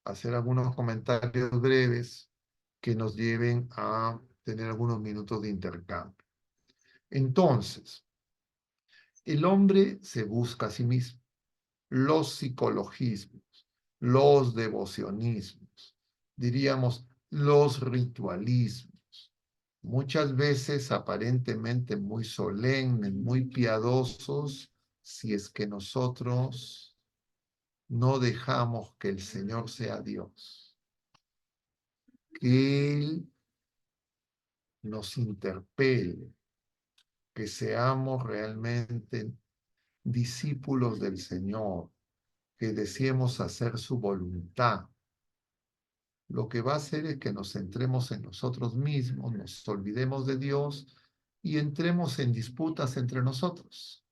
hacer algunos comentarios breves que nos lleven a tener algunos minutos de intercambio. Entonces, el hombre se busca a sí mismo. Los psicologismos, los devocionismos, diríamos los ritualismos, muchas veces aparentemente muy solemnes, muy piadosos, si es que nosotros no dejamos que el Señor sea Dios, que Él nos interpele, que seamos realmente discípulos del Señor, que deseemos hacer su voluntad. Lo que va a hacer es que nos centremos en nosotros mismos, nos olvidemos de Dios y entremos en disputas entre nosotros.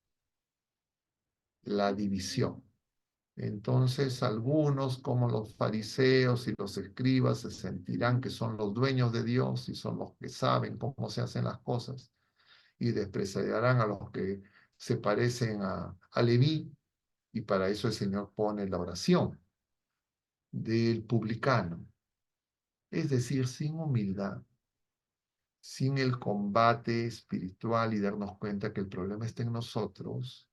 La división. Entonces algunos, como los fariseos y los escribas, se sentirán que son los dueños de Dios y son los que saben cómo se hacen las cosas y despreciarán a los que se parecen a Leví, y para eso el Señor pone la oración del publicano. Es decir, sin humildad, sin el combate espiritual y darnos cuenta que el problema está en nosotros,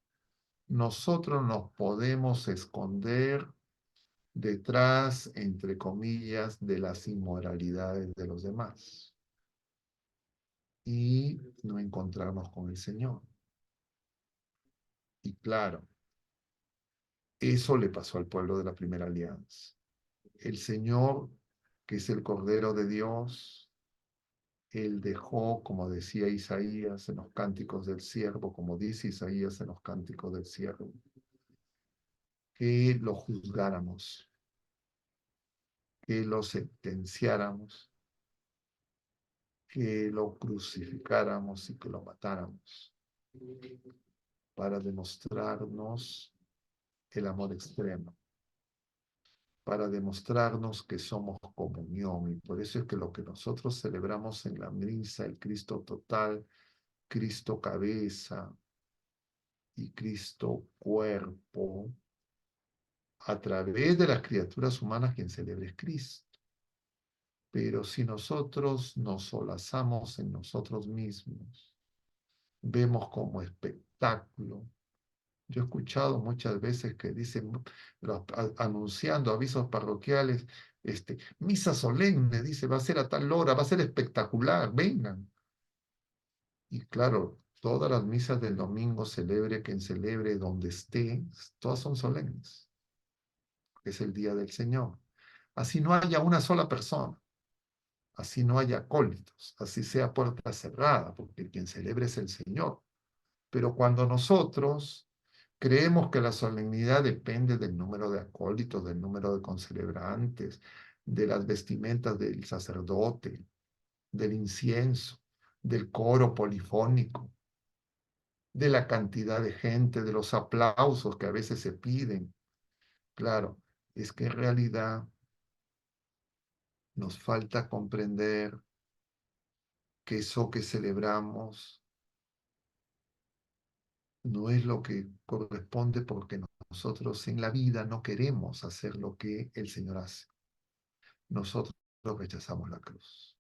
nosotros nos podemos esconder detrás, entre comillas, de las inmoralidades de los demás y no encontrarnos con el Señor. Y claro, eso le pasó al pueblo de la primera alianza. El Señor, que es el Cordero de Dios, Él dejó, como decía Isaías en los cánticos del siervo, como dice Isaías en los cánticos del siervo, que lo juzgáramos, que lo sentenciáramos, que lo crucificáramos y que lo matáramos, para demostrarnos el amor extremo, para demostrarnos que somos comunión. Y por eso es que lo que nosotros celebramos en la misa, el Cristo total, Cristo cabeza y Cristo cuerpo, a través de las criaturas humanas quien celebra es Cristo. Pero si nosotros nos solazamos en nosotros mismos, vemos como espectáculo. Yo he escuchado muchas veces que dicen, anunciando avisos parroquiales, misa solemne, dice, va a ser a tal hora, va a ser espectacular, vengan. Y claro, todas las misas del domingo, celebre quien celebre, donde esté, todas son solemnes. Es el día del Señor. Así no haya una sola persona, así no haya acólitos, así sea puerta cerrada, porque quien celebra es el Señor. Pero cuando nosotros creemos que la solemnidad depende del número de acólitos, del número de concelebrantes, de las vestimentas del sacerdote, del incienso, del coro polifónico, de la cantidad de gente, de los aplausos que a veces se piden. Claro, es que en realidad nos falta comprender que eso que celebramos no es lo que corresponde porque nosotros en la vida no queremos hacer lo que el Señor hace. Nosotros rechazamos la cruz.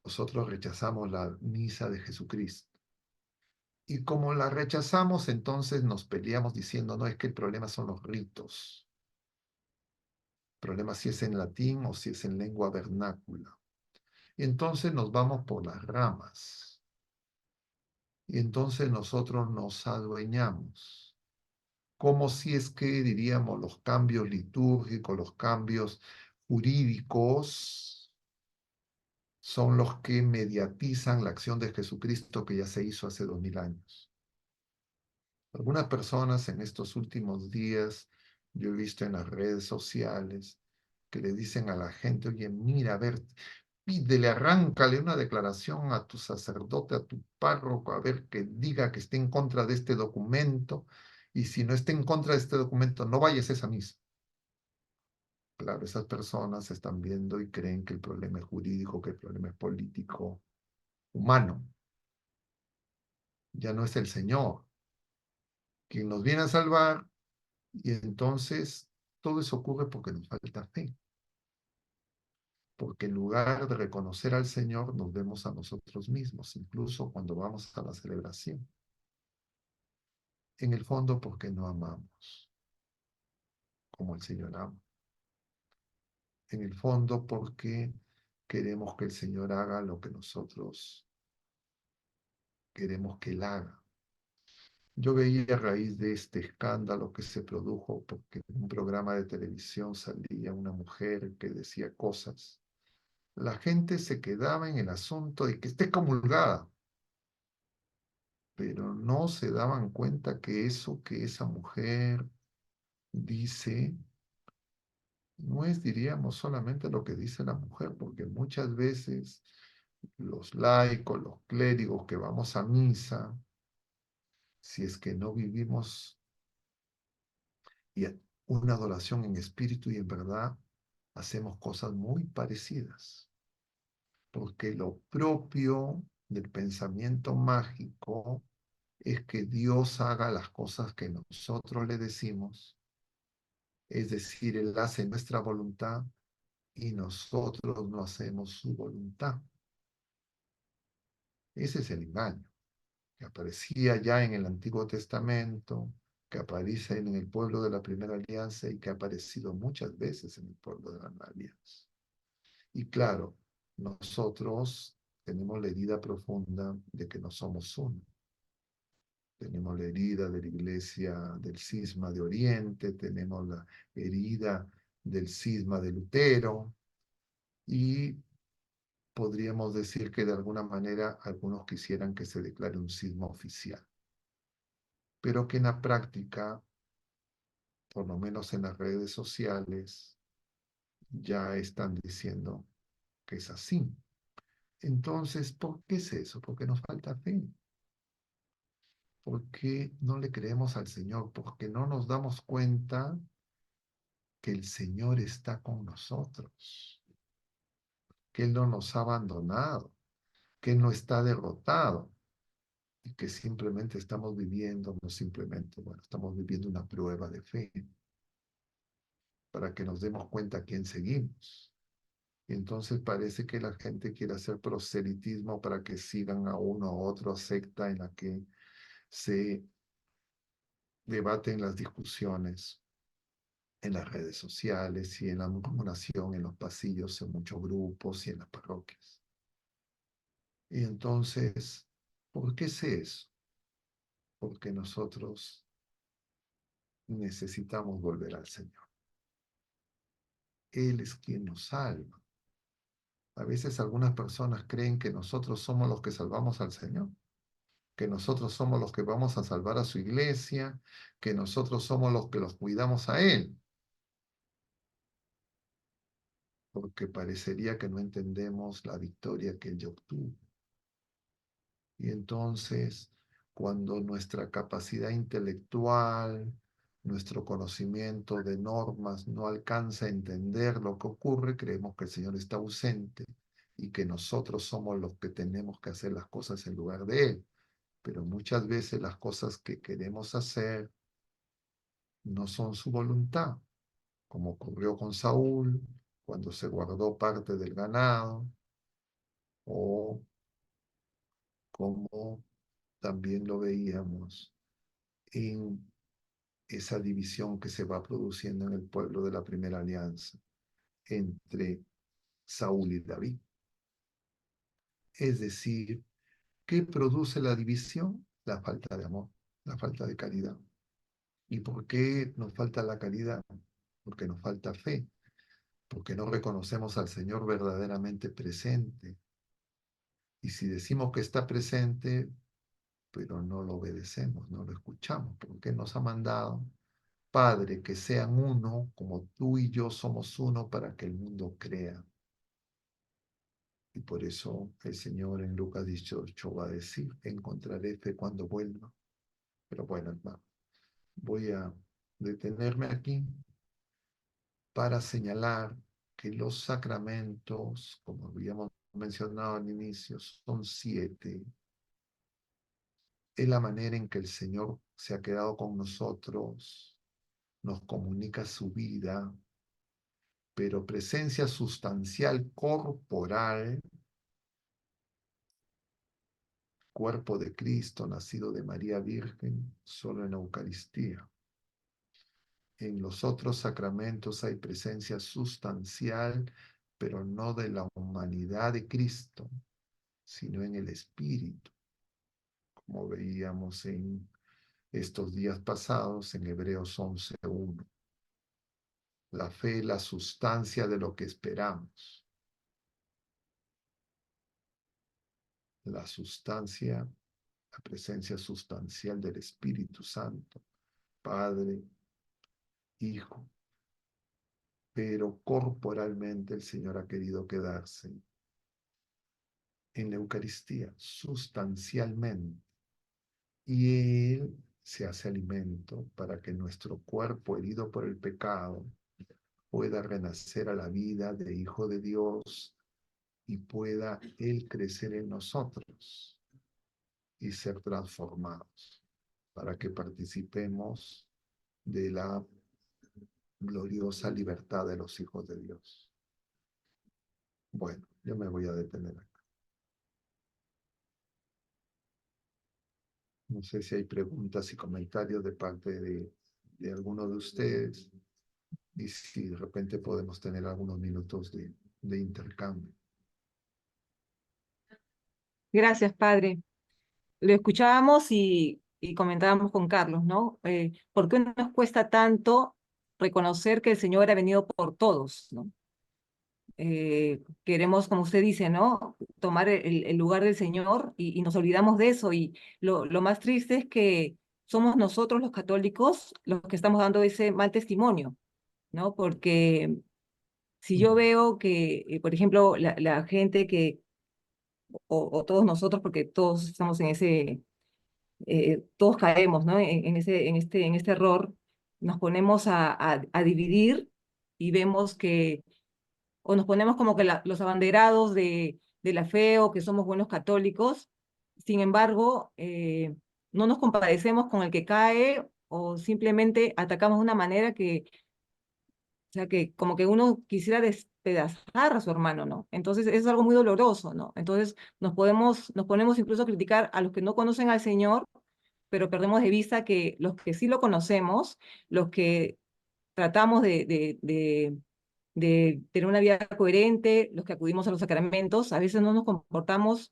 Nosotros rechazamos la misa de Jesucristo. Y como la rechazamos, entonces nos peleamos diciendo, no, es que el problema son los ritos. El problema si es en latín o si es en lengua vernácula. Y entonces nos vamos por las ramas. Y entonces nosotros nos adueñamos. Como si es que, diríamos, los cambios litúrgicos, los cambios jurídicos, son los que mediatizan la acción de Jesucristo que ya se hizo hace 2000 años. Algunas personas en estos últimos días, yo he visto en las redes sociales, que le dicen a la gente, oye, mira, a ver, pídele, arráncale una declaración a tu sacerdote, a tu párroco, a ver que diga que esté en contra de este documento, y si no está en contra de este documento, no vayas a esa misa. Claro, esas personas están viendo y creen que el problema es jurídico, que el problema es político, humano. Ya no es el Señor quien nos viene a salvar, y entonces todo eso ocurre porque nos falta fe. Porque en lugar de reconocer al Señor, nos vemos a nosotros mismos, incluso cuando vamos a la celebración. En el fondo, porque no amamos como el Señor ama. En el fondo, porque queremos que el Señor haga lo que nosotros queremos que Él haga. Yo veía a raíz de este escándalo que se produjo, porque en un programa de televisión salía una mujer que decía cosas, la gente se quedaba en el asunto de que esté comulgada, pero no se daban cuenta que eso que esa mujer dice no es, diríamos, solamente lo que dice la mujer, porque muchas veces los laicos, los clérigos que vamos a misa, si es que no vivimos y una adoración en espíritu y en verdad, hacemos cosas muy parecidas, porque lo propio del pensamiento mágico es que Dios haga las cosas que nosotros le decimos, es decir, Él hace nuestra voluntad y nosotros no hacemos su voluntad. Ese es el engaño, que aparecía ya en el Antiguo Testamento, que aparece en el pueblo de la Primera Alianza y que ha aparecido muchas veces en el pueblo de la Nueva Alianza. Y claro, nosotros tenemos la herida profunda de que no somos uno. Tenemos la herida de la iglesia del cisma de Oriente, tenemos la herida del cisma de Lutero y podríamos decir que de alguna manera algunos quisieran que se declare un cisma oficial, pero que en la práctica, por lo menos en las redes sociales, ya están diciendo que es así. Entonces, ¿por qué es eso? Porque nos falta fe. ¿Por qué no le creemos al Señor? Porque no nos damos cuenta que el Señor está con nosotros, que Él no nos ha abandonado, que Él no está derrotado y que simplemente estamos viviendo, no simplemente, bueno, estamos viviendo una prueba de fe para que nos demos cuenta a quién seguimos. Y entonces parece que la gente quiere hacer proselitismo para que sigan a uno o otro secta en la que se debaten las discusiones en las redes sociales y en la murmuración, en los pasillos, en muchos grupos y en las parroquias. Y entonces, ¿por qué sé eso? Porque nosotros necesitamos volver al Señor. Él es quien nos salva. A veces algunas personas creen que nosotros somos los que salvamos al Señor, que nosotros somos los que vamos a salvar a su iglesia, que nosotros somos los que los cuidamos a él. Porque parecería que no entendemos la victoria que él ya obtuvo. Y entonces, cuando nuestra capacidad intelectual, nuestro conocimiento de normas no alcanza a entender lo que ocurre, creemos que el Señor está ausente y que nosotros somos los que tenemos que hacer las cosas en lugar de Él. Pero muchas veces las cosas que queremos hacer no son su voluntad, como ocurrió con Saúl, cuando se guardó parte del ganado, o como también lo veíamos en esa división que se va produciendo en el pueblo de la primera alianza entre Saúl y David. Es decir, ¿qué produce la división? La falta de amor, la falta de caridad. ¿Y por qué nos falta la caridad? Porque nos falta fe, porque no reconocemos al Señor verdaderamente presente. Y si decimos que está presente, pero no lo obedecemos, no lo escuchamos, porque nos ha mandado, Padre, que sean uno, como tú y yo somos uno, para que el mundo crea. Y por eso el Señor en Lucas 18 va a decir, encontraré fe cuando vuelva. Pero bueno, hermano, voy a detenerme aquí para señalar que los sacramentos, como habíamos mencionado al inicio, son 7. Es la manera en que el Señor se ha quedado con nosotros, nos comunica su vida, pero presencia sustancial corporal, cuerpo de Cristo, nacido de María Virgen, solo en la Eucaristía. En los otros sacramentos hay presencia sustancial, pero no de la humanidad de Cristo, sino en el Espíritu, como veíamos en estos días pasados en Hebreos 11:1. La fe es la sustancia de lo que esperamos. La sustancia, la presencia sustancial del Espíritu Santo, Padre, Hijo. Pero corporalmente el Señor ha querido quedarse en la Eucaristía, sustancialmente. Y Él se hace alimento para que nuestro cuerpo herido por el pecado pueda renacer a la vida de Hijo de Dios y pueda Él crecer en nosotros y ser transformados para que participemos de la gloriosa libertad de los hijos de Dios. Bueno, yo me voy a detener acá. No sé si hay preguntas y comentarios de parte de alguno de ustedes y si de repente podemos tener algunos minutos de intercambio. Gracias, padre. Lo escuchábamos y comentábamos con Carlos, ¿no? ¿Por qué nos cuesta tanto reconocer que el Señor ha venido por todos, ¿no? Queremos, como usted dice, ¿no? Tomar el lugar del Señor y nos olvidamos de eso. Y lo más triste es que somos nosotros los católicos los que estamos dando ese mal testimonio, ¿no? Porque si yo veo que, por ejemplo, la gente o todos nosotros, porque todos estamos en ese, todos caemos, ¿no? En este error, nos ponemos a dividir y vemos que o nos ponemos como que los abanderados de la fe o que somos buenos católicos. Sin embargo, no nos compadecemos con el que cae o simplemente atacamos de una manera que, o sea, que como que uno quisiera despedazar a su hermano, ¿no? Entonces, eso es algo muy doloroso, ¿no? Entonces, nos ponemos incluso a criticar a los que no conocen al Señor, pero perdemos de vista que los que sí lo conocemos, los que tratamos de tener una vida coherente, los que acudimos a los sacramentos, a veces no nos comportamos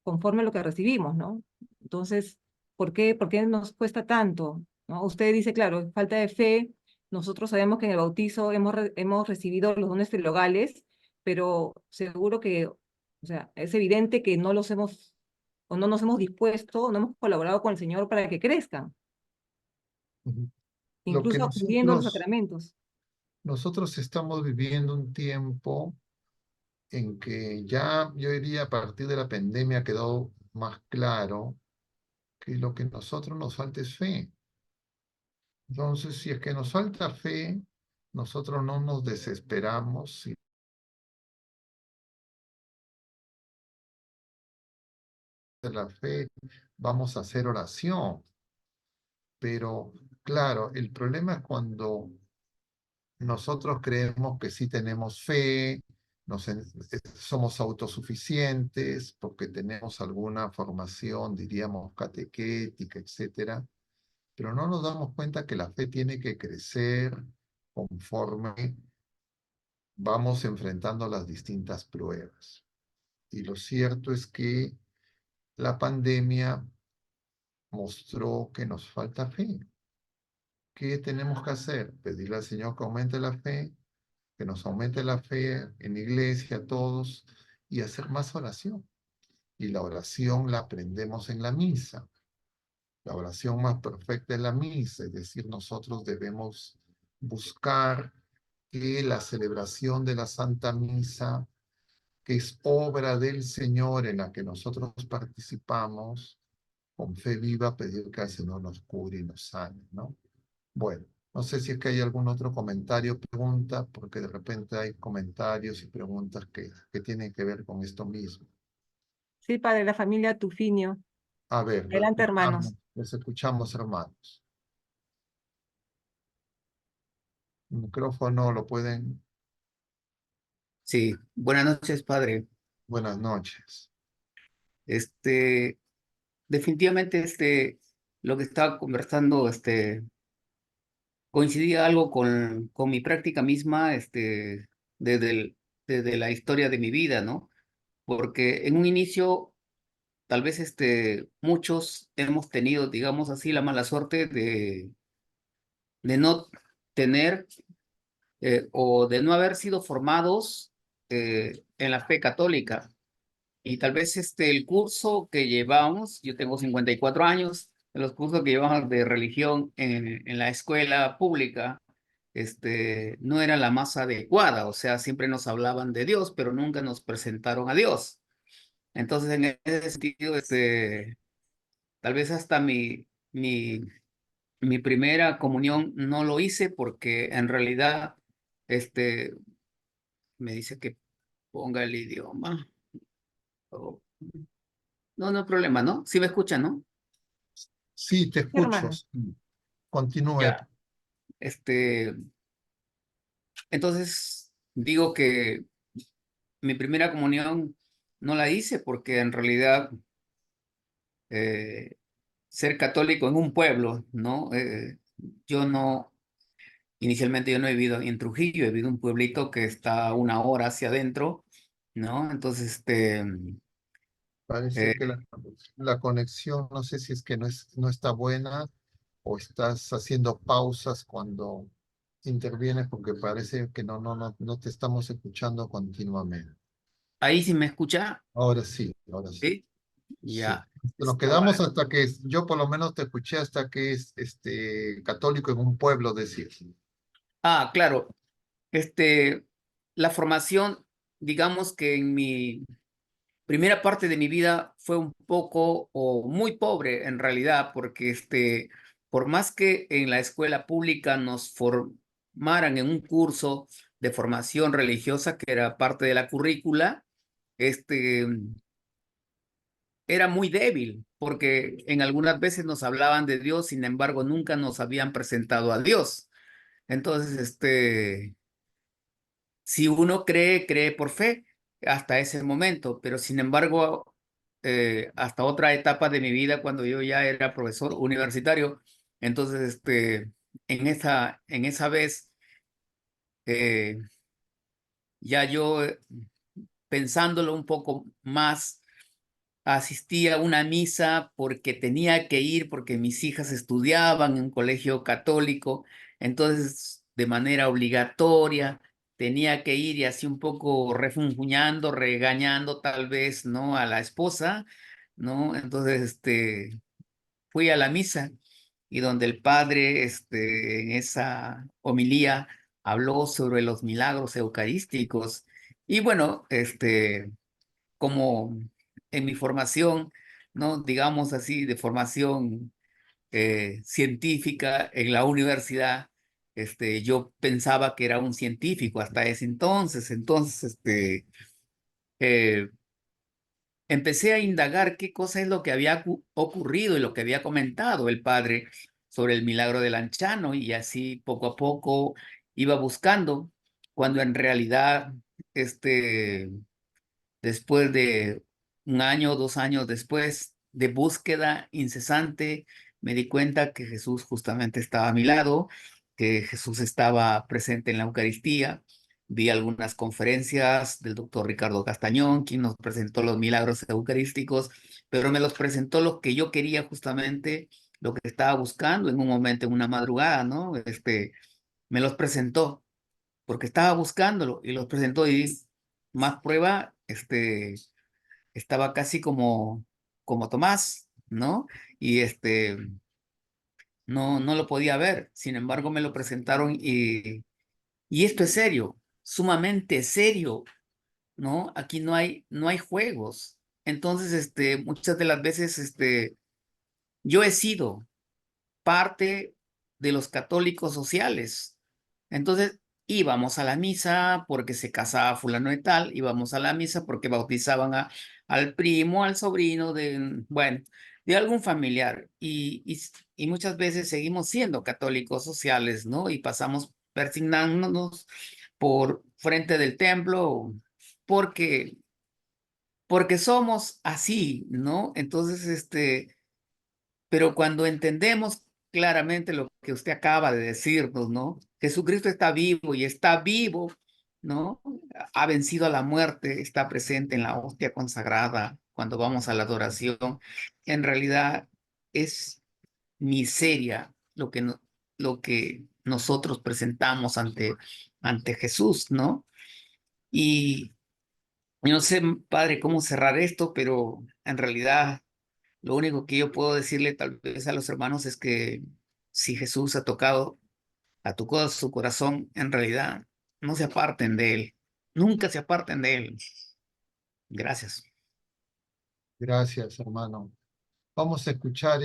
conforme a lo que recibimos, ¿no? Entonces, por qué nos cuesta tanto? ¿No? Usted dice, claro, falta de fe. Nosotros sabemos que en el bautizo hemos recibido los dones teologales, pero seguro que, o sea, es evidente que no los hemos o no nos hemos dispuesto, no hemos colaborado con el Señor para que crezcan, Ujú. Lo que incluso acudiendo a los sacramentos. nosotros estamos viviendo un tiempo en que ya, yo diría, a partir de la pandemia quedó más claro que lo que a nosotros nos falta es fe. Entonces, si es que nos falta fe, nosotros no nos desesperamos. Si de la fe, vamos a hacer oración. Pero, claro, el problema es cuando nosotros creemos que sí tenemos fe, somos autosuficientes porque tenemos alguna formación, diríamos, catequética, etcétera, pero no nos damos cuenta que la fe tiene que crecer conforme vamos enfrentando las distintas pruebas. Y lo cierto es que la pandemia mostró que nos falta fe. ¿Qué tenemos que hacer? Pedirle al Señor que aumente la fe, que nos aumente la fe en la iglesia, todos, y hacer más oración. Y la oración la aprendemos en la misa. La oración más perfecta es la misa, es decir, nosotros debemos buscar que la celebración de la Santa Misa, que es obra del Señor en la que nosotros participamos, con fe viva pedir que el Señor nos cure y nos sane, ¿no? Bueno, no sé si es que hay algún otro comentario, pregunta, porque de repente hay comentarios y preguntas que tienen que ver con esto mismo. Sí, padre, la familia Tufinio. A ver, Adelante, hermanos. los escuchamos, hermanos. El micrófono lo pueden. Sí, buenas noches, padre. Buenas noches. Definitivamente, lo que estaba conversando, coincidía algo con mi práctica misma, desde la historia de mi vida, ¿no? Porque en un inicio, tal vez, muchos hemos tenido, digamos así, la mala suerte de no tener o de no haber sido formados en la fe católica. Y tal vez el curso que llevamos, yo tengo 54 años, los cursos que llevamos de religión en la escuela pública, no era la más adecuada, o sea, siempre nos hablaban de Dios, pero nunca nos presentaron a Dios. Entonces, en ese sentido, tal vez hasta mi primera comunión no lo hice porque en realidad, me dice que ponga el idioma. Oh, no, no hay problema, ¿no? Sí me escuchan, ¿no? Sí, te Sí, escucho. hermano. Sí. Continúe. Ya. Entonces, digo que mi primera comunión no la hice porque en realidad eh, ser católico en un pueblo, ¿no? Yo no, inicialmente yo no he vivido en Trujillo, he vivido en un pueblito que está a 1 hora hacia adentro, ¿no? Entonces, Parece eh, que la conexión, no sé si es que no está buena o estás haciendo pausas cuando intervienes porque parece que no te estamos escuchando continuamente. ahí sí me escucha, Ahora sí, ahora sí. ¿sí? Sí. Ya. Nos Estaba. quedamos hasta que yo por lo menos te escuché hasta que es católico en un pueblo decir. Ah, claro. Este, la formación, digamos que en mi primera parte de mi vida fue un poco o muy pobre en realidad, porque por más que en la escuela pública nos formaran en un curso de formación religiosa que era parte de la currícula, este, era muy débil, porque en algunas veces nos hablaban de Dios, sin embargo, nunca nos habían presentado a Dios. Entonces, si uno cree, cree por fe hasta ese momento, pero sin embargo, hasta otra etapa de mi vida, cuando yo ya era profesor universitario, entonces, en esa vez, eh, ya yo, pensándolo un poco más, asistí a una misa porque tenía que ir, porque mis hijas estudiaban en un colegio católico, entonces de manera obligatoria tenía que ir y así un poco refunfuñando, regañando tal vez, ¿no? A la esposa, ¿no? Entonces, fui a la misa y donde el padre, en esa homilía habló sobre los milagros eucarísticos. Y bueno, como en mi formación, ¿no? Digamos así, de formación científica en la universidad, yo pensaba que era un científico hasta ese entonces. Entonces, eh, empecé a indagar qué cosa es lo que había ocurrido y lo que había comentado el padre sobre el milagro del Anchano, y así poco a poco iba buscando, cuando en realidad, después de un año o 2 años después de búsqueda incesante, me di cuenta que Jesús justamente estaba a mi lado, que Jesús estaba presente en la Eucaristía. Vi algunas conferencias del doctor Ricardo Castañón, quien nos presentó los milagros eucarísticos, pero me los presentó lo que yo quería justamente, lo que estaba buscando en un momento, en una madrugada, ¿no? Me los presentó porque estaba buscándolo y los presentó, y más prueba, estaba casi como Tomás, ¿no? Y no lo podía ver. Sin embargo, me lo presentaron, y esto es serio, sumamente serio, ¿no? Aquí no hay juegos. Entonces, muchas de las veces, yo he sido parte de los católicos sociales. Entonces, íbamos a la misa porque se casaba fulano de tal, íbamos a la misa porque bautizaban al primo, al sobrino bueno, de algún familiar. Y muchas veces seguimos siendo católicos sociales, ¿no? Y pasamos persignándonos por frente del templo porque, porque somos así, ¿no? Entonces, pero cuando entendemos claramente lo que usted acaba de decirnos, ¿no? Jesucristo está vivo y está vivo, ¿no? Ha vencido a la muerte, está presente en la hostia consagrada cuando vamos a la adoración. En realidad es miseria lo que nosotros presentamos ante Jesús, ¿no? Y yo no sé, padre, cómo cerrar esto, pero en realidad lo único que yo puedo decirle tal vez a los hermanos es que si Jesús ha tocado su corazón, en realidad no se aparten de él, nunca se aparten de él. Gracias. Gracias, hermano. Vamos a escuchar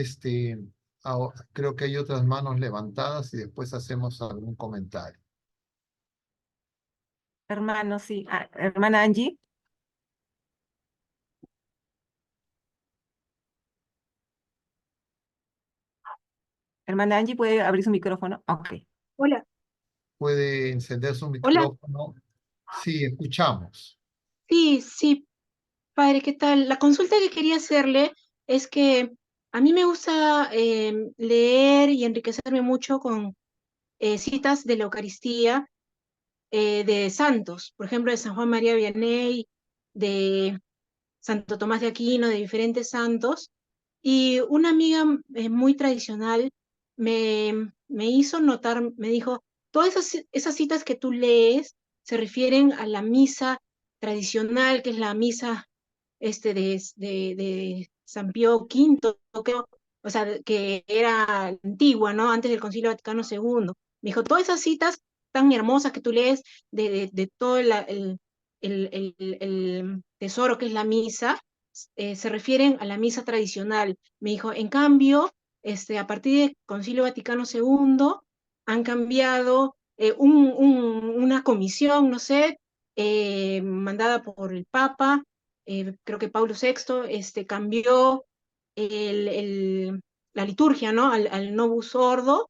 creo que hay otras manos levantadas y después hacemos algún comentario. Hermano, sí. Ah, hermana Angie. Hermana Angie, ¿puede abrir su micrófono? Ok. Hola, ¿Puede encender su hola. micrófono? Sí, escuchamos. Sí, padre, ¿qué tal? La consulta que quería hacerle es que a mí me gusta leer y enriquecerme mucho con citas de la Eucaristía de santos, por ejemplo, de San Juan María Vianney, de Santo Tomás de Aquino, de diferentes santos. Y una amiga muy tradicional me hizo notar, me dijo, todas esas citas que tú lees se refieren a la misa tradicional, que es la misa de San Pío V, creo, o sea, que era antigua, ¿no? Antes del Concilio Vaticano II. Me dijo, todas esas citas tan hermosas que tú lees de todo el tesoro que es la misa, se refieren a la misa tradicional. Me dijo, en cambio, a partir del Concilio Vaticano II, han cambiado una comisión, no sé, mandada por el Papa, creo que Pablo VI, cambió la liturgia, ¿no? Al Novus Ordo,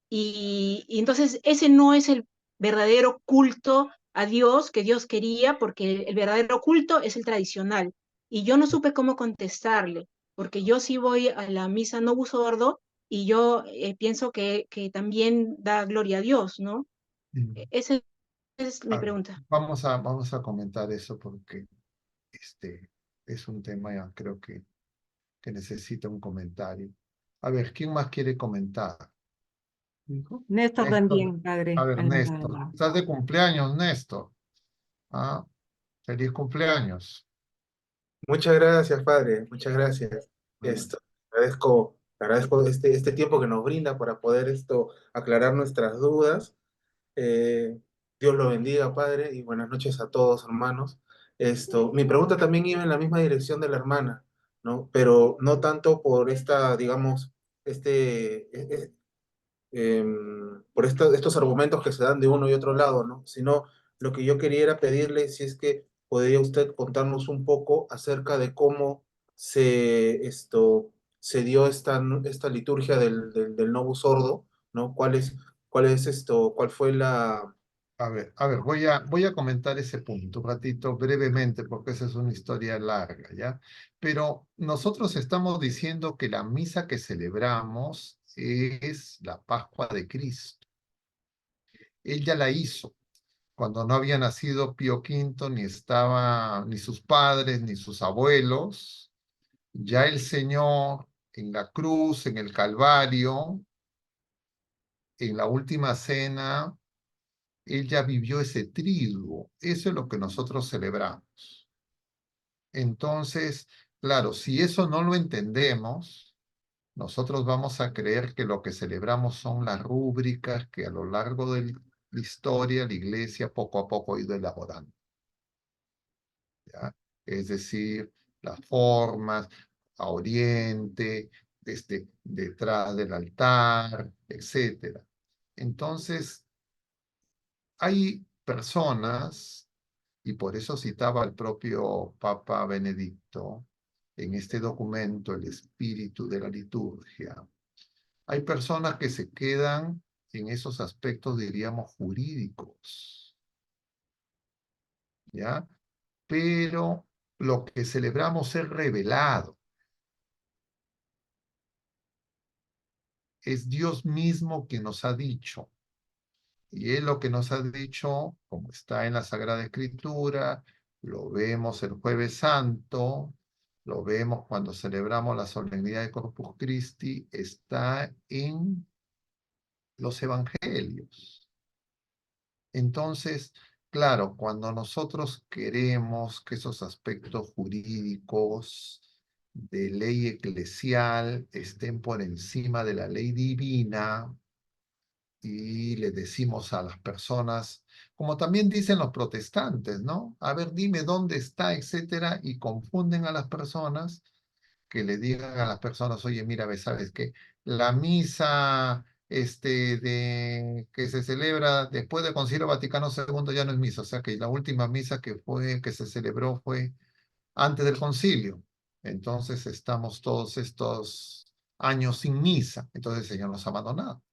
y entonces ese no es el verdadero culto a Dios que Dios quería, porque el verdadero culto es el tradicional. Y yo no supe cómo contestarle, porque yo sí voy a la misa Novus Ordo y yo pienso que también da gloria a Dios, ¿no? Esa es mi Ah, pregunta. vamos a comentar eso porque este es un tema, creo que necesita un comentario. A ver, ¿quién más quiere comentar? Néstor Néstor. también, A padre. ver, Ha levantado la Néstor. mano. Estás de cumpleaños, Néstor. Ah, feliz cumpleaños. Muchas gracias, padre, muchas gracias. Mm. Esto, agradezco este tiempo que nos brinda para poder aclarar nuestras dudas. Eh, Dios lo bendiga, padre, y buenas noches a todos, hermanos. Mi pregunta también iba en la misma dirección de la hermana, ¿no? Pero no tanto por digamos, por estos argumentos que se dan de uno y otro lado, ¿no? Sino lo que yo quería era pedirle si es que podría usted contarnos un poco acerca de cómo se dio esta liturgia del Novus Ordo, ¿no? ¿Cuál fue A ver, voy a comentar ese punto un ratito brevemente porque esa es una historia larga, ¿ya? Pero nosotros estamos diciendo que la misa que celebramos es la Pascua de Cristo. Él ya la hizo cuando no había nacido Pío V, ni estaba, ni sus padres, ni sus abuelos. Ya el Señor en la cruz, en el Calvario, en la última cena, Él ya vivió ese triduo. Eso es lo que nosotros celebramos. Entonces, claro, si eso no lo entendemos, nosotros vamos a creer que lo que celebramos son las rúbricas que a lo largo de la historia la Iglesia poco a poco ha ido elaborando, ¿ya? Es decir, las formas a oriente, detrás del altar, etcétera. Entonces, hay personas, y por eso citaba al propio Papa Benedicto en este documento, El espíritu de la liturgia. Hay personas que se quedan en esos aspectos, diríamos, jurídicos, ¿ya? Pero lo que celebramos es revelado, es Dios mismo quien nos ha dicho. Y Él lo que nos ha dicho, como está en la Sagrada Escritura, lo vemos el Jueves Santo, lo vemos cuando celebramos la solemnidad de Corpus Christi, está en los Evangelios. Entonces, claro, cuando nosotros queremos que esos aspectos jurídicos de ley eclesial estén por encima de la ley divina, y le decimos a las personas, como también dicen los protestantes, ¿no? A ver, dime dónde está, etcétera, y confunden a las personas, que le digan a las personas, oye, mira, ve, ¿sabes qué? La misa que se celebra después del Concilio Vaticano II ya no es misa, o sea que la última misa que se celebró fue antes del concilio. Entonces estamos todos estos años sin misa, entonces el Señor nos ha abandonado.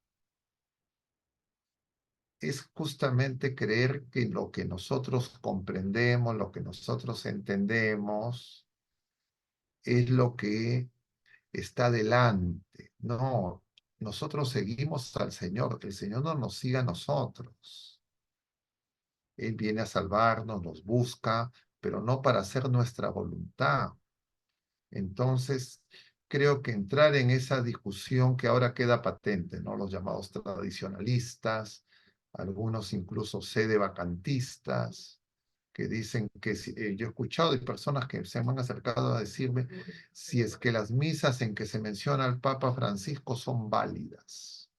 Es justamente creer que lo que nosotros comprendemos, lo que nosotros entendemos, es lo que está delante. No, nosotros seguimos al Señor, que el Señor no nos siga a nosotros. Él viene a salvarnos, nos busca, pero no para hacer nuestra voluntad. Entonces, creo que entrar en esa discusión que ahora queda patente, ¿no? Los llamados tradicionalistas, algunos incluso sedevacantistas, que dicen que yo he escuchado de personas que se me han acercado a decirme si es que las misas en que se menciona al Papa Francisco son válidas.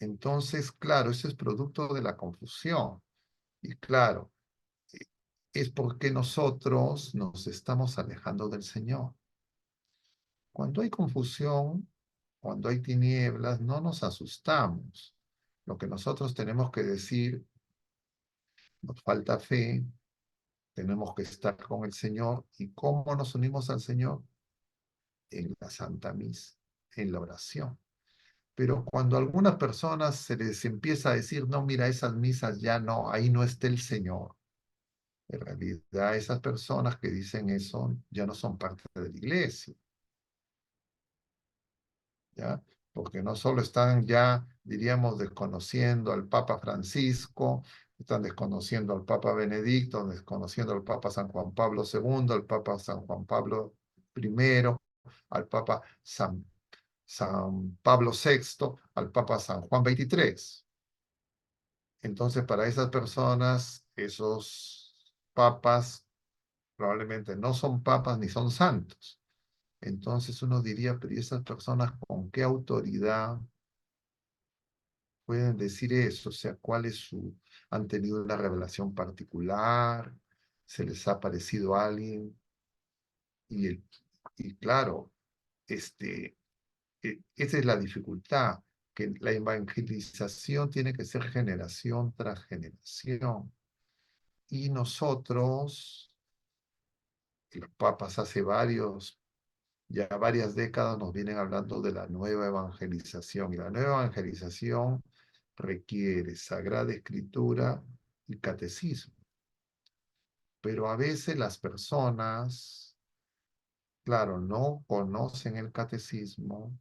Entonces, claro, eso es producto de la confusión. Y claro, es porque nosotros nos estamos alejando del Señor. Cuando hay confusión, cuando hay tinieblas, no nos asustamos. Lo que nosotros tenemos que decir, nos falta fe, tenemos que estar con el Señor. ¿Y cómo nos unimos al Señor? En la Santa Misa, en la oración. Pero cuando a algunas personas se les empieza a decir, no, mira, esas misas ya no, ahí no está el Señor. En realidad, esas personas que dicen eso ya no son parte de la iglesia. ¿Ya? Porque no solo están ya, diríamos, desconociendo al Papa Francisco, están desconociendo al Papa Benedicto, desconociendo al Papa San Juan Pablo II, al Papa San Juan Pablo I, al Papa San Pablo VI, al Papa San Juan XXIII. Entonces, para esas personas, esos papas probablemente no son papas ni son santos. Entonces uno diría, pero ¿y esas personas con qué autoridad pueden decir eso? O sea, ¿cuál es su... ¿Han tenido una revelación particular? ¿Se les ha parecido a alguien? Y claro, esa es la dificultad, que la evangelización tiene que ser generación tras generación. Y nosotros, los papas hace ya varias décadas nos vienen hablando de la nueva evangelización. Y la nueva evangelización requiere Sagrada Escritura y catecismo. Pero a veces las personas, claro, no conocen el catecismo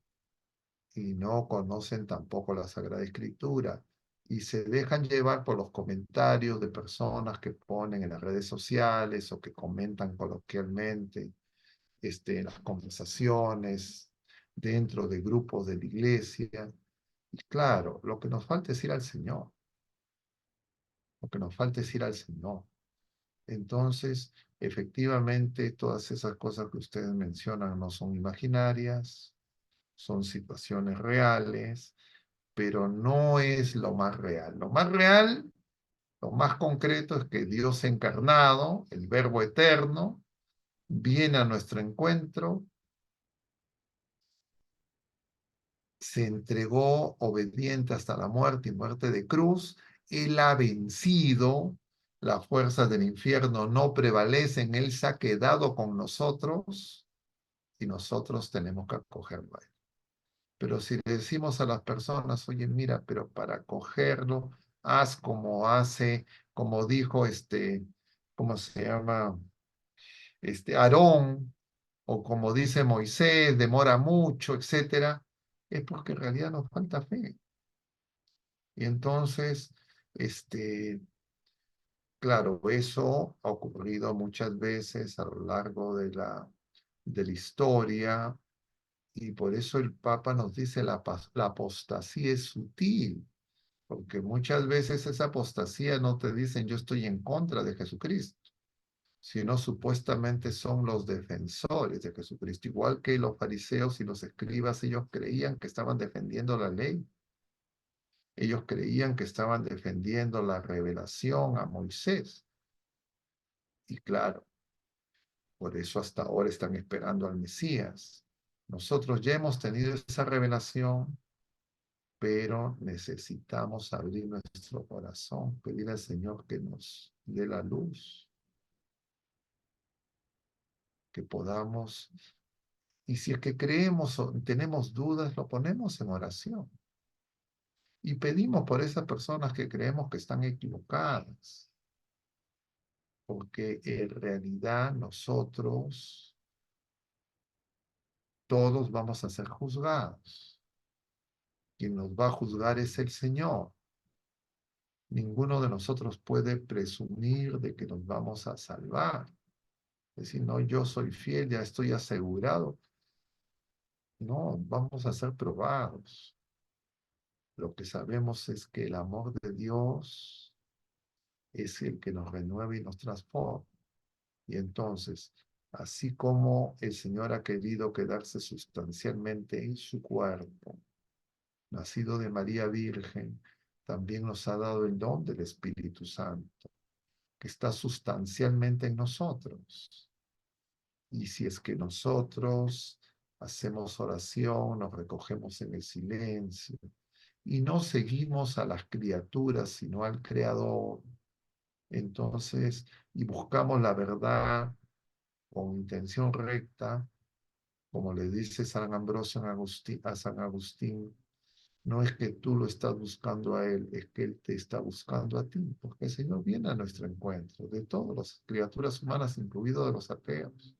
y no conocen tampoco la Sagrada Escritura y se dejan llevar por los comentarios de personas que ponen en las redes sociales o que comentan coloquialmente en las conversaciones dentro de grupos de la iglesia. Y claro, lo que nos falta es ir al Señor. Lo que nos falta es ir al Señor. Entonces, efectivamente, todas esas cosas que ustedes mencionan no son imaginarias, son situaciones reales, pero no es lo más real. Lo más real, lo más concreto es que Dios encarnado, el Verbo eterno, viene a nuestro encuentro, se entregó obediente hasta la muerte y muerte de cruz. Él ha vencido, las fuerzas del infierno no prevalecen, Él se ha quedado con nosotros y nosotros tenemos que acogerlo a Él. Pero si le decimos a las personas, oye, mira, pero para acogerlo, haz como hace, como dijo ¿cómo se llama? Aarón, o como dice Moisés, demora mucho, etcétera, es porque en realidad nos falta fe. Y entonces, claro, eso ha ocurrido muchas veces a lo largo de la historia, y por eso el Papa nos dice la apostasía es sutil, porque muchas veces esa apostasía no te dicen yo estoy en contra de Jesucristo, sino supuestamente son los defensores de Jesucristo, igual que los fariseos y los escribas, ellos creían que estaban defendiendo la ley. Ellos creían que estaban defendiendo la revelación a Moisés. Y claro, por eso hasta ahora están esperando al Mesías. Nosotros ya hemos tenido esa revelación, pero necesitamos abrir nuestro corazón, pedir al Señor que nos dé la luz, que podamos, y si es que creemos o tenemos dudas, lo ponemos en oración. Y pedimos por esas personas que creemos que están equivocadas, porque en realidad nosotros todos vamos a ser juzgados. Quien nos va a juzgar es el Señor. Ninguno de nosotros puede presumir de que nos vamos a salvar. Es decir, no, yo soy fiel, ya estoy asegurado. No, vamos a ser probados. Lo que sabemos es que el amor de Dios es el que nos renueva y nos transforma. Y entonces, así como el Señor ha querido quedarse sustancialmente en su cuerpo, nacido de María Virgen, también nos ha dado el don del Espíritu Santo, que está sustancialmente en nosotros. Y si es que nosotros hacemos oración, nos recogemos en el silencio y no seguimos a las criaturas, sino al Creador, entonces, y buscamos la verdad con intención recta, como le dice San Ambrosio a San Agustín, no es que tú lo estás buscando a Él, es que Él te está buscando a ti, porque el Señor viene a nuestro encuentro, de todas las criaturas humanas, incluidos de los ateos.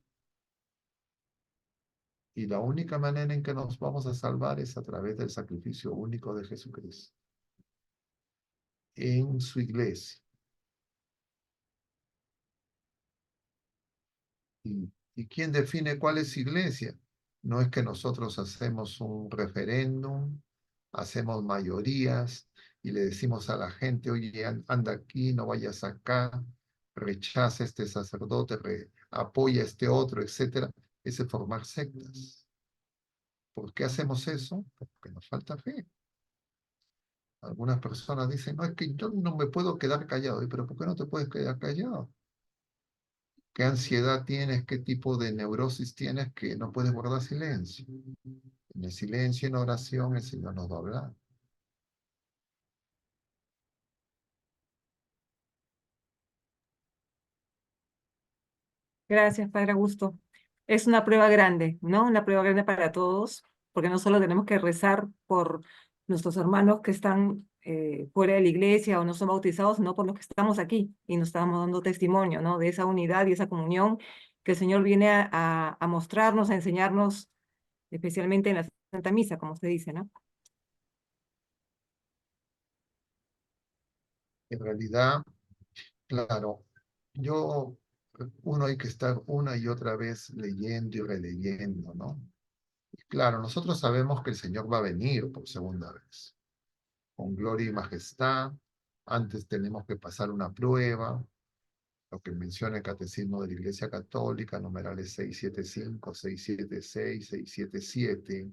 Y la única manera en que nos vamos a salvar es a través del sacrificio único de Jesucristo en su iglesia. ¿Y quién define cuál es iglesia? No es que nosotros hacemos un referéndum, hacemos mayorías y le decimos a la gente, oye, anda aquí, no vayas acá, rechaza a este sacerdote, apoya a este otro, etcétera, es el formar sectas. ¿Por qué hacemos eso? Porque nos falta fe. Algunas personas dicen, no, es que yo no me puedo quedar callado. ¿Pero por qué no te puedes quedar callado? ¿Qué ansiedad tienes? ¿Qué tipo de neurosis tienes que no puedes guardar silencio? En el silencio, en oración, el Señor nos va a hablar. Gracias, Padre Augusto. Es una prueba grande, ¿no? Una prueba grande para todos, porque no solo tenemos que rezar por nuestros hermanos que están fuera de la iglesia o no son bautizados, sino por los que estamos aquí y nos estamos dando testimonio, ¿no? De esa unidad y esa comunión que el Señor viene a mostrarnos, a enseñarnos, especialmente en la Santa Misa, como se dice, ¿no? En realidad, claro, uno hay que estar una y otra vez leyendo y releyendo, ¿no? Y claro, nosotros sabemos que el Señor va a venir por segunda vez, con gloria y majestad. Antes tenemos que pasar una prueba, lo que menciona el Catecismo de la Iglesia Católica, numerales 675, 676, 677.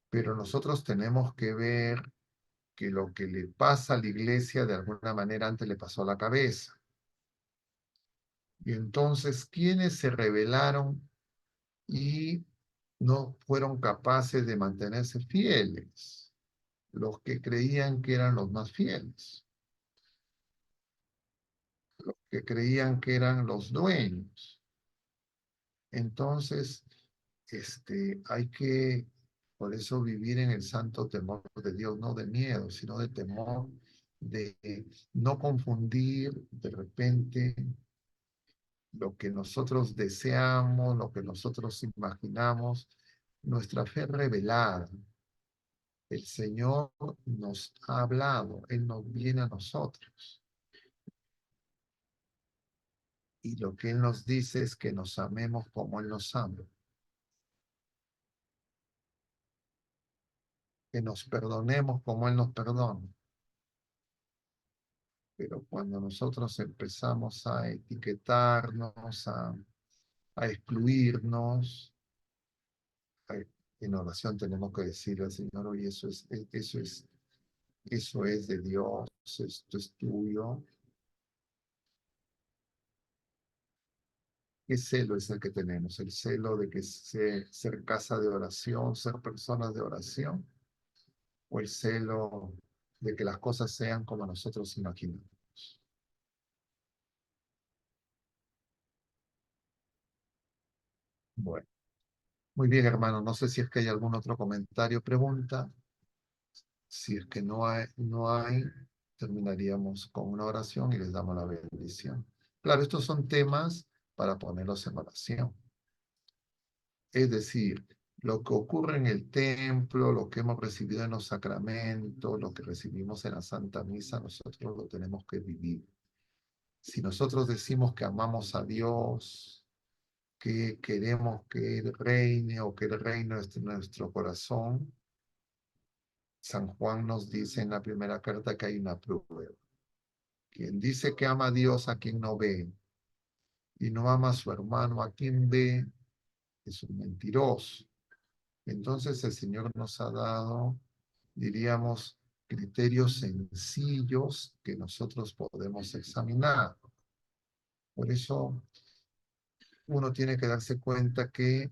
Pero nosotros tenemos que ver que lo que le pasa a la Iglesia de alguna manera antes le pasó a la cabeza. Y entonces, ¿quiénes se rebelaron y no fueron capaces de mantenerse fieles? Los que creían que eran los más fieles, los que creían que eran los dueños. Entonces, hay que, por eso, vivir en el santo temor de Dios, no de miedo, sino de temor, de no confundir de repente lo que nosotros deseamos, lo que nosotros imaginamos, nuestra fe revelada. El Señor nos ha hablado, Él nos viene a nosotros. Y lo que Él nos dice es que nos amemos como Él nos ama. Que nos perdonemos como Él nos perdona. Pero cuando nosotros empezamos a etiquetarnos, a excluirnos, en oración tenemos que decirle al Señor, oye, eso es de Dios, esto es tuyo. ¿Qué celo es el que tenemos? ¿El celo de que ser casa de oración, ser personas de oración? ¿O el celo de que las cosas sean como nosotros imaginamos? Bueno, muy bien, hermano. No sé si es que hay algún otro comentario, pregunta. Si es que no hay, terminaríamos con una oración y les damos la bendición. Claro, estos son temas para ponerlos en oración. Es decir, lo que ocurre en el templo, lo que hemos recibido en los sacramentos, lo que recibimos en la Santa Misa, nosotros lo tenemos que vivir. Si nosotros decimos que amamos a Dios, que queremos que Él reine o que Él reine en nuestro corazón, San Juan nos dice en la primera carta que hay una prueba. Quien dice que ama a Dios a quien no ve y no ama a su hermano a quien ve, es un mentiroso. Entonces el Señor nos ha dado, diríamos, criterios sencillos que nosotros podemos examinar. Por eso uno tiene que darse cuenta que,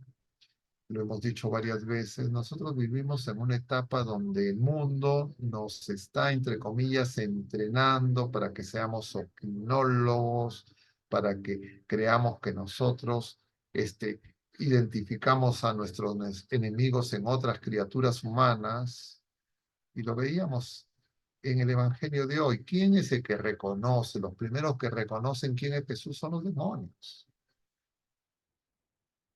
lo hemos dicho varias veces, nosotros vivimos en una etapa donde el mundo nos está, entre comillas, entrenando para que seamos opinólogos, para que creamos que nosotros identificamos a nuestros enemigos en otras criaturas humanas, y lo veíamos en el Evangelio de hoy. ¿Quién es el que reconoce? Los primeros que reconocen quién es Jesús son los demonios.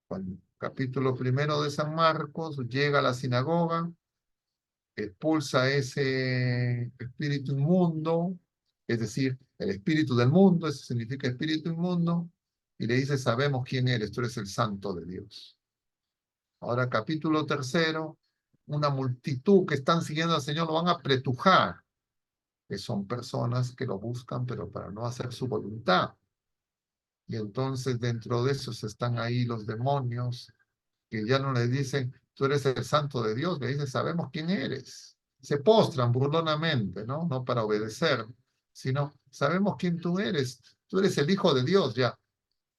Cuando capítulo 1 de San Marcos, llega a la sinagoga, expulsa ese espíritu inmundo, es decir, el espíritu del mundo, eso significa espíritu inmundo, y le dice, sabemos quién eres, tú eres el santo de Dios. Ahora, capítulo 3, una multitud que están siguiendo al Señor lo van a apretujar. que son personas que lo buscan, pero para no hacer su voluntad. Y entonces dentro de esos están ahí los demonios, que ya no le dicen, tú eres el santo de Dios, le dicen, sabemos quién eres. Se postran burlonamente, ¿no? No para obedecer, sino, sabemos quién tú eres el Hijo de Dios, ya.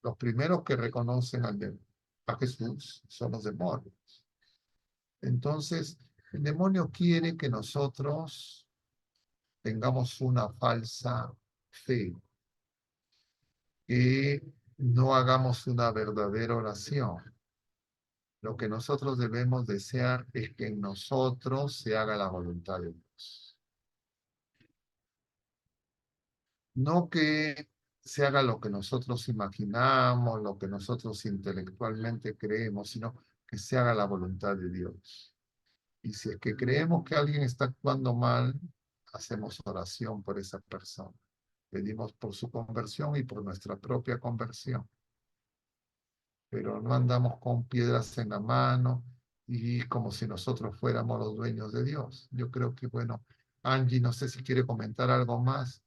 Los primeros que reconocen a Jesús son los demonios. Entonces, el demonio quiere que nosotros tengamos una falsa fe, que no hagamos una verdadera oración. Lo que nosotros debemos desear es que en nosotros se haga la voluntad de Dios. No que se haga lo que nosotros imaginamos, lo que nosotros intelectualmente creemos, sino que se haga la voluntad de Dios. Y si es que creemos que alguien está actuando mal, hacemos oración por esa persona. Pedimos por su conversión y por nuestra propia conversión. Pero no andamos con piedras en la mano y como si nosotros fuéramos los dueños de Dios. Yo creo que, bueno, Angie, no sé si quiere comentar algo más.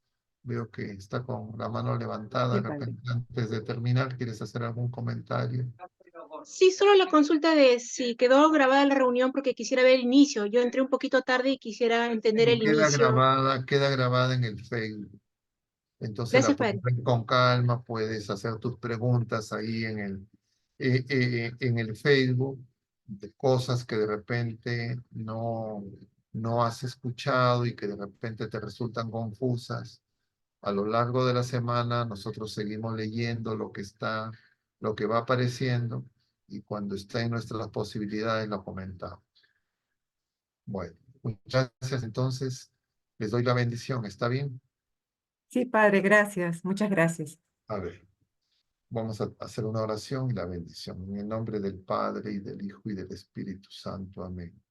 Veo que está con la mano levantada. Sí, De padre. repente, antes de terminar, ¿quieres hacer algún comentario? Sí, solo la consulta de si quedó grabada la reunión porque quisiera ver el inicio. Yo entré un poquito tarde y quisiera entender Y el inicio. queda grabada en el Facebook. Entonces la Gracias, puedes padre. ver con calma, puedes hacer tus preguntas ahí en el Facebook, de cosas que de repente no has escuchado y que de repente te resultan confusas. A lo largo de la semana nosotros seguimos leyendo lo que va apareciendo y cuando está en nuestras posibilidades lo comentamos. Bueno, muchas gracias. Entonces, les doy la bendición. ¿Está bien? Sí, padre, gracias. Muchas gracias. A ver. Vamos a hacer una oración y la bendición. En el nombre del Padre, y del Hijo, y del Espíritu Santo. Amén.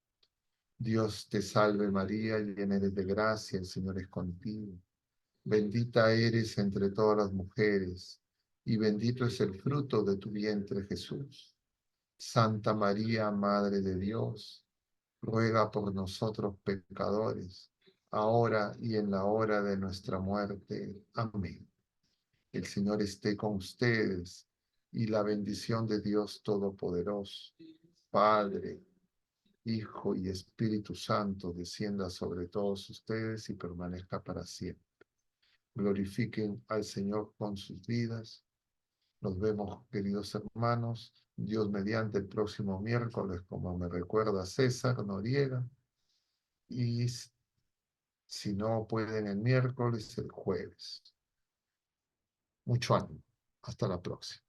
Dios te salve María, llena eres de gracia, el Señor es contigo. Bendita eres entre todas las mujeres, y bendito es el fruto de tu vientre, Jesús. Santa María, Madre de Dios, ruega por nosotros pecadores, ahora y en la hora de nuestra muerte. Amén. El Señor esté con ustedes y la bendición de Dios Todopoderoso, Padre, Hijo y Espíritu Santo, descienda sobre todos ustedes y permanezca para siempre. Glorifiquen al Señor con sus vidas. Nos vemos, queridos hermanos, Dios mediante el próximo miércoles, como me recuerda César Noriega, y si no pueden el miércoles, el jueves. Mucho ánimo. Hasta la próxima.